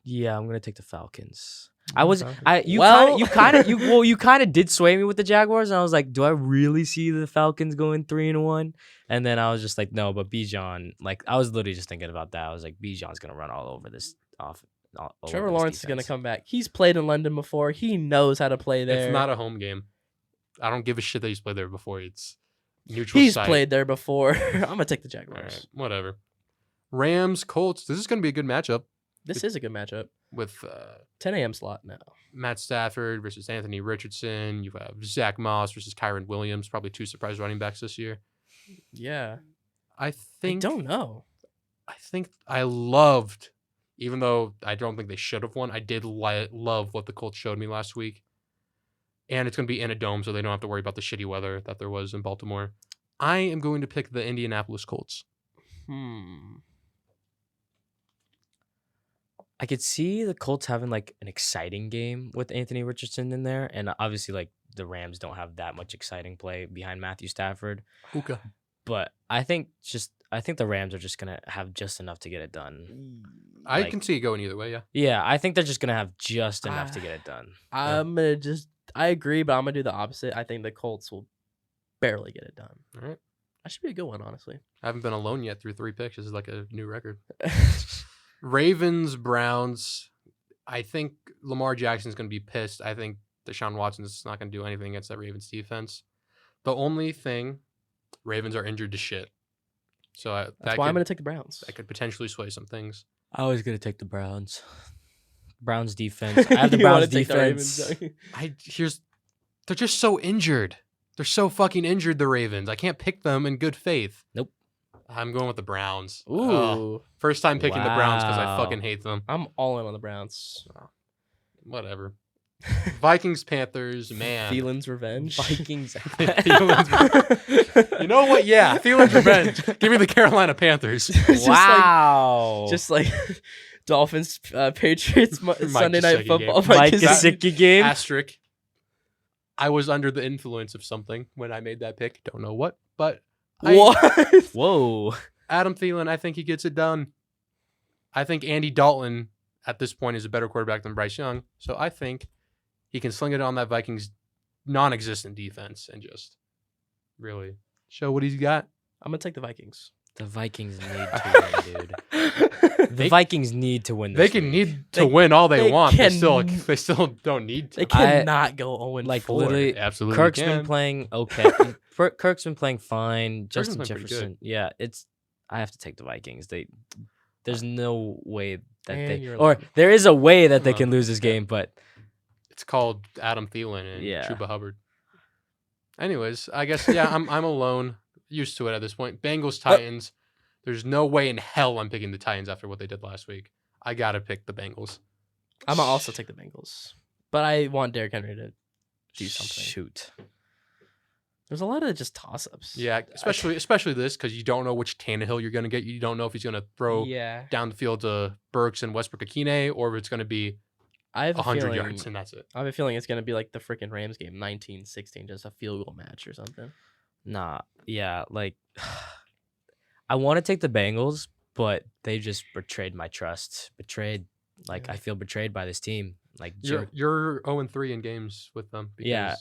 Yeah, I'm gonna take the Falcons. I was Falcons. you Well- you kind of did sway me with the Jaguars, and I was like, do I really see the Falcons going 3-1? And then I was just like, no, but Bijan, like I was literally just thinking about that. I was like, Bijan's gonna run all over this off. All over Trevor this Lawrence is gonna defense. come back. He's played in London before. He knows how to play there. It's not a home game. I don't give a shit that he's played there before. It's neutral He's site. played there before. I'm gonna take the All Jaguars. right, whatever. Rams, Colts. This is gonna be a good matchup This is a good matchup. with 10 a.m. slot now. Matt Stafford versus Anthony Richardson. You have Zach Moss versus Kyron Williams. Probably two surprise running backs this year. Yeah. I I think. don't know. I think I loved, even though I don't think they should have won. I did love what the Colts showed me last week, and it's going to be in a dome, so they don't have to worry about the shitty weather that there was in Baltimore. I am going to pick the Indianapolis Colts. I could see the Colts having like an exciting game with Anthony Richardson in there, and obviously like the Rams don't have that much exciting play behind Matthew Stafford. Hookah. But I think just I think the Rams are just gonna have just enough to get it done. I Like- can see it going either way. Yeah. Yeah, I think they're just gonna have just enough to get it done. I agree, but I'm gonna do the opposite. I think the Colts will barely get it done. All right. That should be a good one, honestly. I haven't been alone yet through 3 picks. This is like a new record. Ravens, Browns. I think Lamar Jackson's going to be pissed. I think Deshaun Watson's not going to do anything against that Ravens defense. The only thing, Ravens are injured to shit. So That's why I'm going to take the Browns. That could potentially sway some things. I was gonna take the Browns. Browns defense. I have the You wanna Browns take the defense. Ravens, They're just so injured. They're so fucking injured, the Ravens. I can't pick them in good faith. Nope. I'm going with the Browns. Ooh. Ugh. First time picking the Browns because I Wow. fucking hate them. I'm all in on the Browns. Whatever. Vikings, Panthers, man. Thielen's revenge. Vikings. You know what? Yeah, Thielen's revenge. Give me the Carolina Panthers. It's Wow. Just like Dolphins, Patriots, Sunday Night Gesicki Football. game. Mike Gesicki. Gesicki game. Asterisk. I was under the influence of something when I made that pick. Don't know what, but What? Whoa. Adam Thielen, I think he gets it done. I think Andy Dalton at this point is a better quarterback than Bryce Young. So I think he can sling it on that Vikings non-existent defense and just really show what he's got. I'm gonna take the Vikings. The Vikings need to win, dude. The Vikings need to win this They can week. need to win all they they want. They can- still don't need to. They cannot go 0-4. like literally Absolutely Kirk's can. been playing okay. Kirk's been playing fine. Kirk's Justin been pretty good. Jefferson. Yeah, I have to take the Vikings. There's no way that And you're or alone. there is a way that they Well, can lose this game, but It's called Adam Thielen and Yeah. Chuba Hubbard. Anyways, I guess I'm alone. Used to it at this point. Bengals, Titans. There's no way in hell I'm picking the Titans after what they did last week. I gotta pick the Bengals. I'm gonna also take the Bengals, but I want Derrick Henry to do something. shoot. There's a lot of just toss-ups. Yeah, especially this because you don't know which Tannehill you're gonna get. You don't know if he's gonna throw Yeah. down the field to Burks and Westbrook Akine or if it's gonna be I have a 100 feeling, yards and that's it. I have a feeling it's gonna be like the freaking Rams game, 19-16, just a field goal match or something. Nah, yeah, like I want to take the Bengals, but they just betrayed my trust. Yeah. I feel betrayed by this team. Like You're 0-3 in games with them. yeah,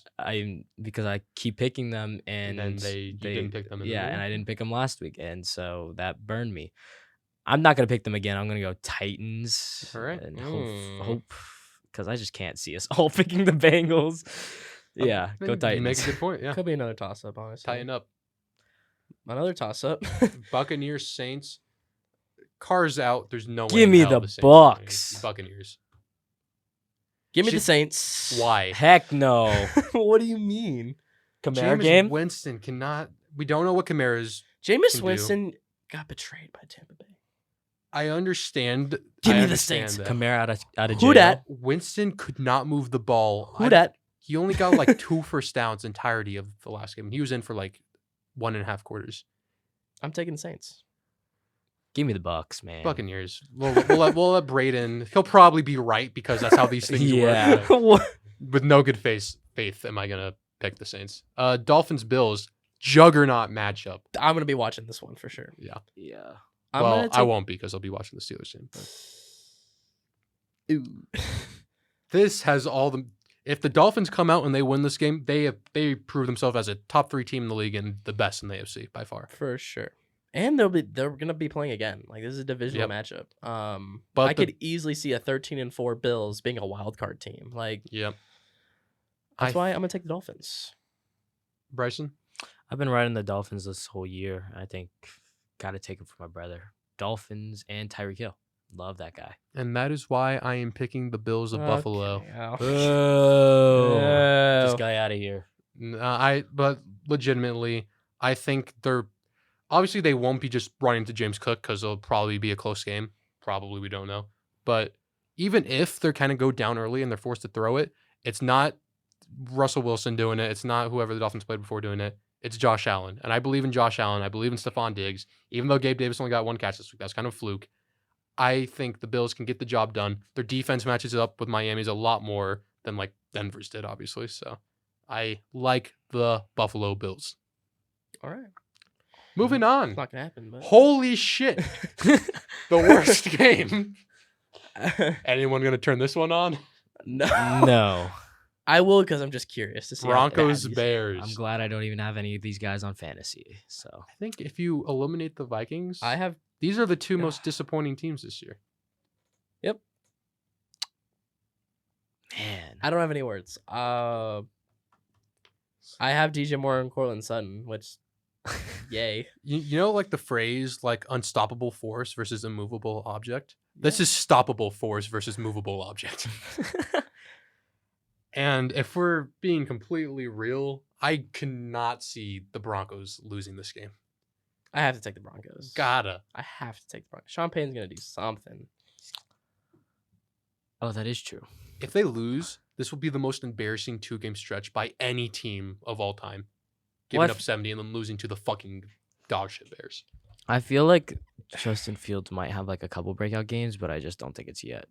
because I keep picking them and then you didn't pick them. and I didn't pick them last week, and so that burned me. I'm not gonna pick them again. I'm gonna go Titans. All right. and Mm. hope because I just can't see us all picking the Bengals. Yeah, go You Titans. make a good point. Yeah, Could be another toss-up, honestly. tighten up. Another toss-up. Buccaneers, Saints. Carr's out. There's no way. Give in me hell the Saints are winning. Bucs. Buccaneers. Give me the Shit. Saints. Why? Heck no. What do you mean? Kamara Jameis game. Winston cannot. We don't know what Kamara's. Jameis Can do. Winston got betrayed by Tampa Bay. I understand. Give I me the understand Saints. that. Kamara out of Who jail. dat? Winston could not move the ball. Who dat? He only got like 2 first downs entirety of the last game. He was in for like 1.5 quarters. I'm taking the Saints. Give me the Bucks, man. Buccaneers. We'll let Braeden. He'll probably be right because that's how these things Yeah. work. but With no good faith, am I gonna pick the Saints? Dolphins, Bills, juggernaut matchup. I'm gonna be watching this one for sure. Yeah. Yeah. I'm Well, gonna I won't be because I'll be watching the Steelers game. But Ooh. this has all the. If the Dolphins come out and they win this game, they prove themselves as a top 3 team in the league and the best in the AFC by far. For sure. And they're gonna be playing again. Like this is a divisional matchup. But I could easily see a 13-4 Bills being a wild card team. Like Yep. that's why I'm gonna take the Dolphins. Bryson. I've been riding the Dolphins this whole year. I think gotta take them for my brother. Dolphins and Tyreek Hill. Love that guy. And that is why I am picking the Bills of Buffalo. Okay, ow. Oh, this Oh. guy out of here. But legitimately, I think they're obviously they won't be just running to James Cook because it'll probably be a close game. Probably, we don't know. But even if they're kind of go down early and they're forced to throw it, it's not Russell Wilson doing it. It's not whoever the Dolphins played before doing it. It's Josh Allen. And I believe in Josh Allen. I believe in Stephon Diggs. Even though Gabe Davis only got 1 catch this week, that's kind of a fluke. I think the Bills can get the job done. Their defense matches up with Miami's a lot more than like Denver's did, obviously. So I like the Buffalo Bills. All right. Moving on. It's not gonna happen. But... Holy shit! The worst game. Anyone gonna turn this one on? No. I will because I'm just curious to see. Broncos Bears. I'm glad I don't even have any of these guys on fantasy. So I think if you eliminate the Vikings, I have. these are the two most disappointing teams this year. Yep. Man, I don't have any words. I have DJ Moore and Cortland Sutton, which, yay. You know, like the phrase, like unstoppable force versus immovable object. This is stoppable force versus movable object. And if we're being completely real, I cannot see the Broncos losing this game. I have to take the Broncos. Gotta. I have to take the Broncos. Sean Payton's going to do something. Oh, that is true. If they lose, this will be the most embarrassing 2-game stretch by any team of all time. Giving up 70 and then losing to the fucking dog shit Bears. I feel like Justin Fields might have like a couple breakout games, but I just don't think it's yet.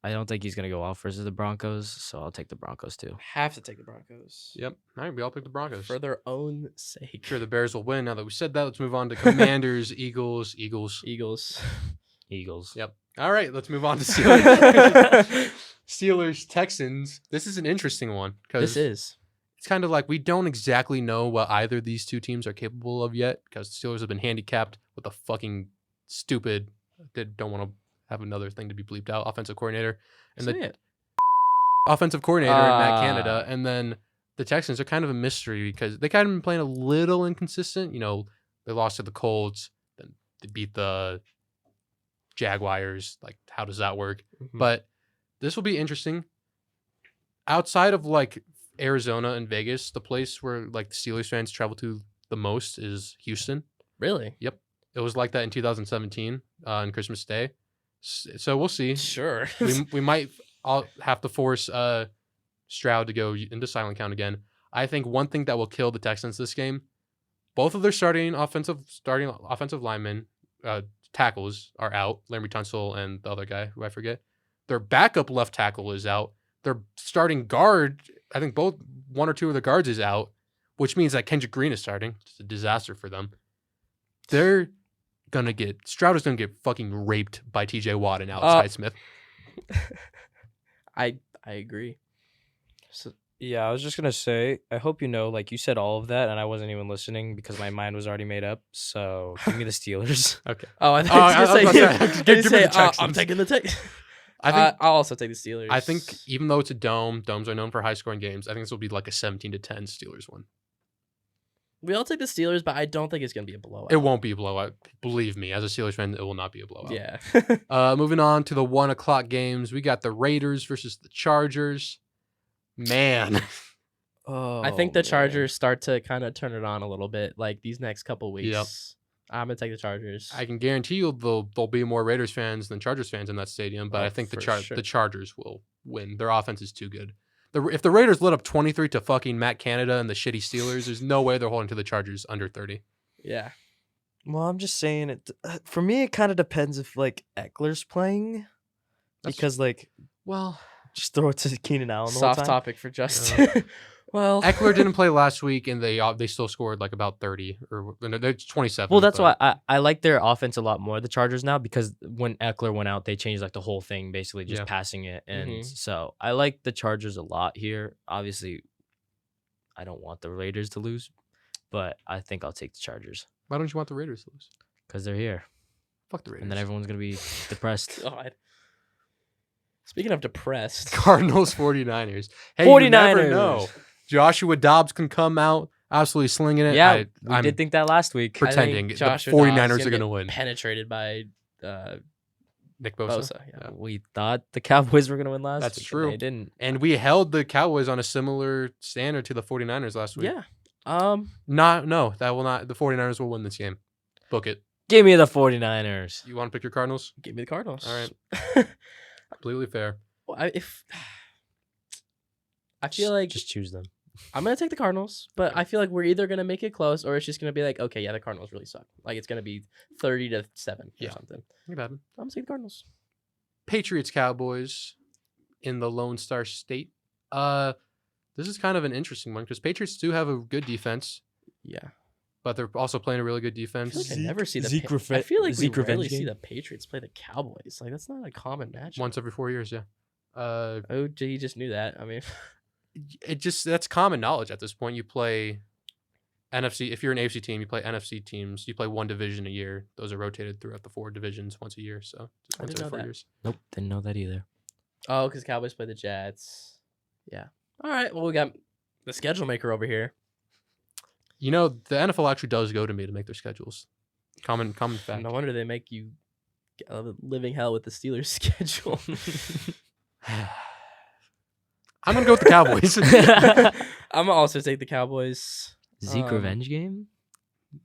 I don't think he's going to go off versus the Broncos, so I'll take the Broncos too. Have to take the Broncos. Yep. All right, we all pick the Broncos. For their own sake. Sure, the Bears will win. Now that we said that, let's move on to Commanders, Eagles. Eagles. Yep. All right, let's move on to Steelers. Steelers, Texans. This is an interesting one. It's kind of like we don't exactly know what either of these two teams are capable of yet because the Steelers have been handicapped with a fucking stupid, don't want to have another thing to be bleeped out, offensive coordinator. And offensive coordinator in Matt Canada. And then the Texans are kind of a mystery because they kind of been playing a little inconsistent. You know, they lost to the Colts, then they beat the Jaguars. Like, how does that work? Mm-hmm. But this will be interesting. Outside of like Arizona and Vegas, the place where like the Steelers fans travel to the most is Houston. Really? Yep. It was like that in 2017 on Christmas Day. So we'll see. Sure. we might all have to force Stroud to go into silent count again. I think one thing that will kill the Texans this game, both of their starting offensive linemen, tackles are out. Larry Tunsil and the other guy who I forget. Their backup left tackle is out. Their starting guard, I think one or two of the guards is out, which means that Kendrick Green is starting. It's a disaster for them. Stroud is gonna get fucking raped by TJ Watt and Alex Highsmith. I agree. So, yeah, I was just gonna say, I hope you know, like you said all of that, and I wasn't even listening because my mind was already made up. So give me the Steelers. Okay. Oh, I thought you were going to say, I'm taking the Texans. I'll also take the Steelers. I think even though it's a dome, domes are known for high scoring games. I think this will be like a 17-10 Steelers win. We all take the Steelers, but I don't think it's going to be a blowout. It won't be a blowout. Believe me, as a Steelers fan, it will not be a blowout. Yeah. Moving on to the 1:00 games, we got the Raiders versus the Chargers. Man. I think the Chargers start to kind of turn it on a little bit, like these next couple weeks. Yep. I'm going to take the Chargers. I can guarantee you there'll be more Raiders fans than Chargers fans in that stadium, but I think the Chargers will win. Their offense is too good. If the Raiders lit up 23 to fucking Matt Canada and the shitty Steelers, there's no way they're holding to the Chargers under 30. Yeah. Well, I'm just saying it. For me, it kind of depends if like Eckler's playing, because just throw it to Keenan Allen. Soft topic for Justin. Well, Eckler didn't play last week, and they still scored like about 30 or they're 27. Well, that's why I like their offense a lot more, the Chargers now, because when Eckler went out, they changed like the whole thing, basically just passing it, and so I like the Chargers a lot here. Obviously, I don't want the Raiders to lose, but I think I'll take the Chargers. Why don't you want the Raiders to lose? Because they're here. Fuck the Raiders. And then everyone's gonna be depressed. God. Speaking of depressed, Cardinals 49ers. Hey, 49ers. You never know. Joshua Dobbs can come out absolutely slinging it. Yeah, I did think that last week. Pretending the 49ers are going to win. Penetrated by Nick Bosa. Yeah. We thought the Cowboys were going to win last week. That's true. They didn't. And we held the Cowboys on a similar standard to the 49ers last week. Yeah. No, that will not. The 49ers will win this game. Book it. Give me the 49ers. You want to pick your Cardinals? Give me the Cardinals. All right. Completely fair. Well, I feel like just choose them. I'm gonna take the Cardinals, but I feel like we're either gonna make it close or it's just gonna be like, okay, yeah, the Cardinals really suck. Like it's gonna be 30-7 or something. I'm gonna take the Cardinals. Patriots Cowboys in the Lone Star State. This is kind of an interesting one because Patriots do have a good defense. Yeah. but they're also playing a really good I defense. feel like I never see the. Zeke I feel like we Zeke rarely revenge see game? the Patriots play the Cowboys. Like that's not a common match. Once every 4 years, yeah. Oh, you just knew that. I mean, That's common knowledge at this point. You play NFC. If you're an AFC team, you play NFC teams. You play one division a year. Those are rotated throughout the 4 divisions once a year. So just I once didn't every know 4 that. years. Nope, didn't know that either. oh, because Cowboys play the Jets. Yeah. All right. Well, we got the schedule maker over here. You know, the NFL actually does go to me to make their schedules. Common fact. No wonder they make you a living hell with the Steelers schedule. I'm gonna go with the Cowboys. I'm gonna also take the Cowboys. Zeke revenge game?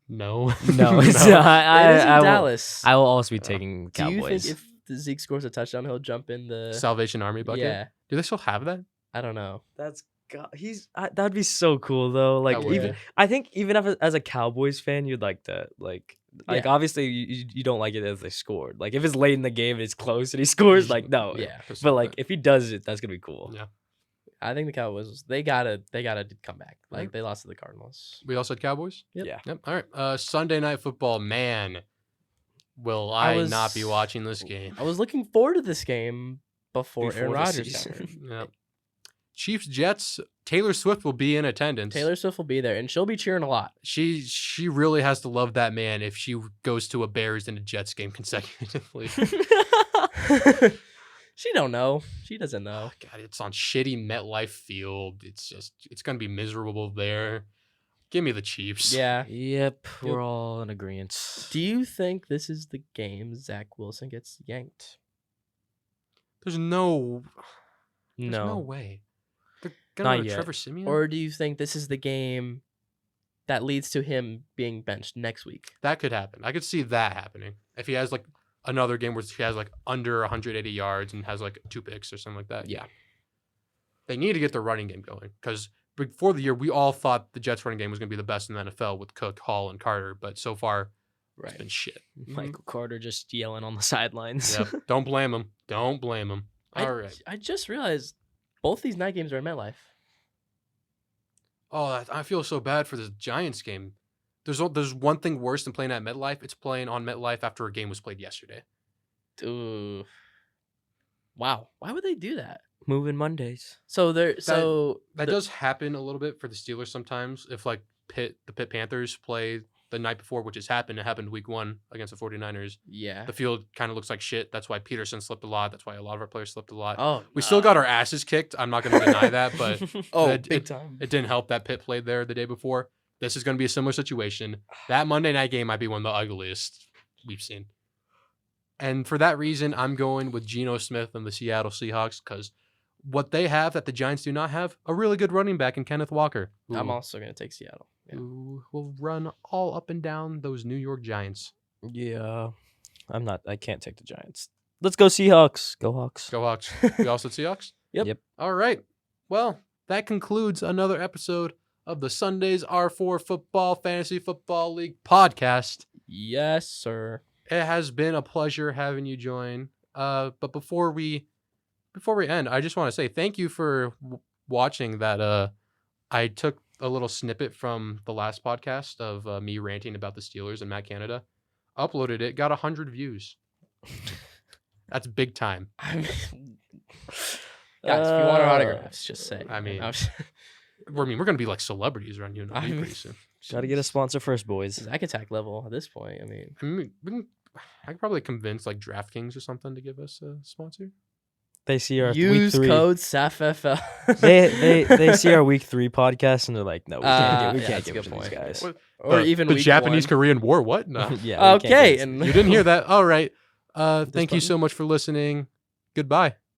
No, No, it's It is in I will, Dallas. I will also be taking Do you Cowboys. think if the Zeke scores a touchdown, he'll jump in the? Salvation Army bucket. Yeah, Do they still have that? I don't know. That's that'd be so cool though. Like That would even be. I think even as a Cowboys fan, you'd like that. Like Yeah. obviously you don't like it if they scored. Like if it's late in the game and it's close and he scores, like no. Yeah. But like if he does it, that's gonna be cool. Yeah. I think the Cowboys. They gotta come back. Like Right. they lost to the Cardinals. We all said Cowboys. Yep. Yeah. Yep. All right. Sunday Night Football. Man, will I not be watching this game? I was looking forward to this game before Aaron Before the Rodgers got season. hurt. Yep. Chiefs Jets. Taylor Swift will be in attendance. Taylor Swift will be there, and she'll be cheering a lot. She really has to love that man if she goes to a Bears and a Jets game consecutively. She don't know. She doesn't know. God, it's on shitty MetLife Field. It's gonna be miserable there. Give me the Chiefs. Yeah. Yep, we're all in agreement. Do you think this is the game Zach Wilson gets yanked? There's no No. way. They're gonna Not go to yet. Trevor Siemian. Or do you think this is the game that leads to him being benched next week? That could happen. I could see that happening if he has like another game where he has like under 180 yards and has like 2 picks or something like that. Yeah. They need to get their running game going because before the year, we all thought the Jets running game was going to be the best in the NFL with Cook, Hall, and Carter, but so far it's been shit. Michael Carter just yelling on the sidelines. Yep. Don't blame him. Don't blame him. All right. I just realized both these night games are in MetLife. Oh, I feel so bad for this Giants game. There's one thing worse than playing at MetLife. It's playing on MetLife after a game was played yesterday. Ooh. Wow. Why would they do that? Moving Mondays. So they're That does happen a little bit for the Steelers sometimes. If like the Pitt Panthers play the night before, which has happened. It happened week 1 against the 49ers. Yeah. The field kind of looks like shit. That's why Peterson slipped a lot. That's why a lot of our players slipped a lot. Oh, We still got our asses kicked. I'm not going to deny that, but big time. it didn't help that Pitt played there the day before. This is going to be a similar situation. That Monday night game might be one of the ugliest we've seen. And for that reason, I'm going with Geno Smith and the Seattle Seahawks because what they have that the Giants do not have, a really good running back in Kenneth Walker. I'm also going to take Seattle. Yeah. Who will run all up and down those New York Giants. Yeah. I can't take the Giants. Let's go Seahawks. Go Hawks. Go Hawks. We all said Seahawks? Yep. All right. Well, that concludes another episode of the Sundays R4 Football Fantasy Football League podcast. Yes, sir. It has been a pleasure having you join. But before we end, I just want to say thank you for watching that. I took a little snippet from the last podcast of me ranting about the Steelers and Matt Canada, uploaded it, got 100 views. That's big time. I mean, guys, if you want our autographs, just say. I mean, I'm just- we're going to be like celebrities around here I mean- pretty soon. Gotta get a sponsor first, boys. Zack Attack level at this point. I mean, I could probably convince like DraftKings or something to give us a sponsor. They see our week use 3. code SAFF.FFL. They see our week 3 podcast and they're like, no, we can't yeah, get that's a these good point. guys. What? Or even the week Japanese 1. Korean War. What? No. Yeah. we can't Okay, get and You didn't hear that. All right. Thank you button. so much for listening. Goodbye.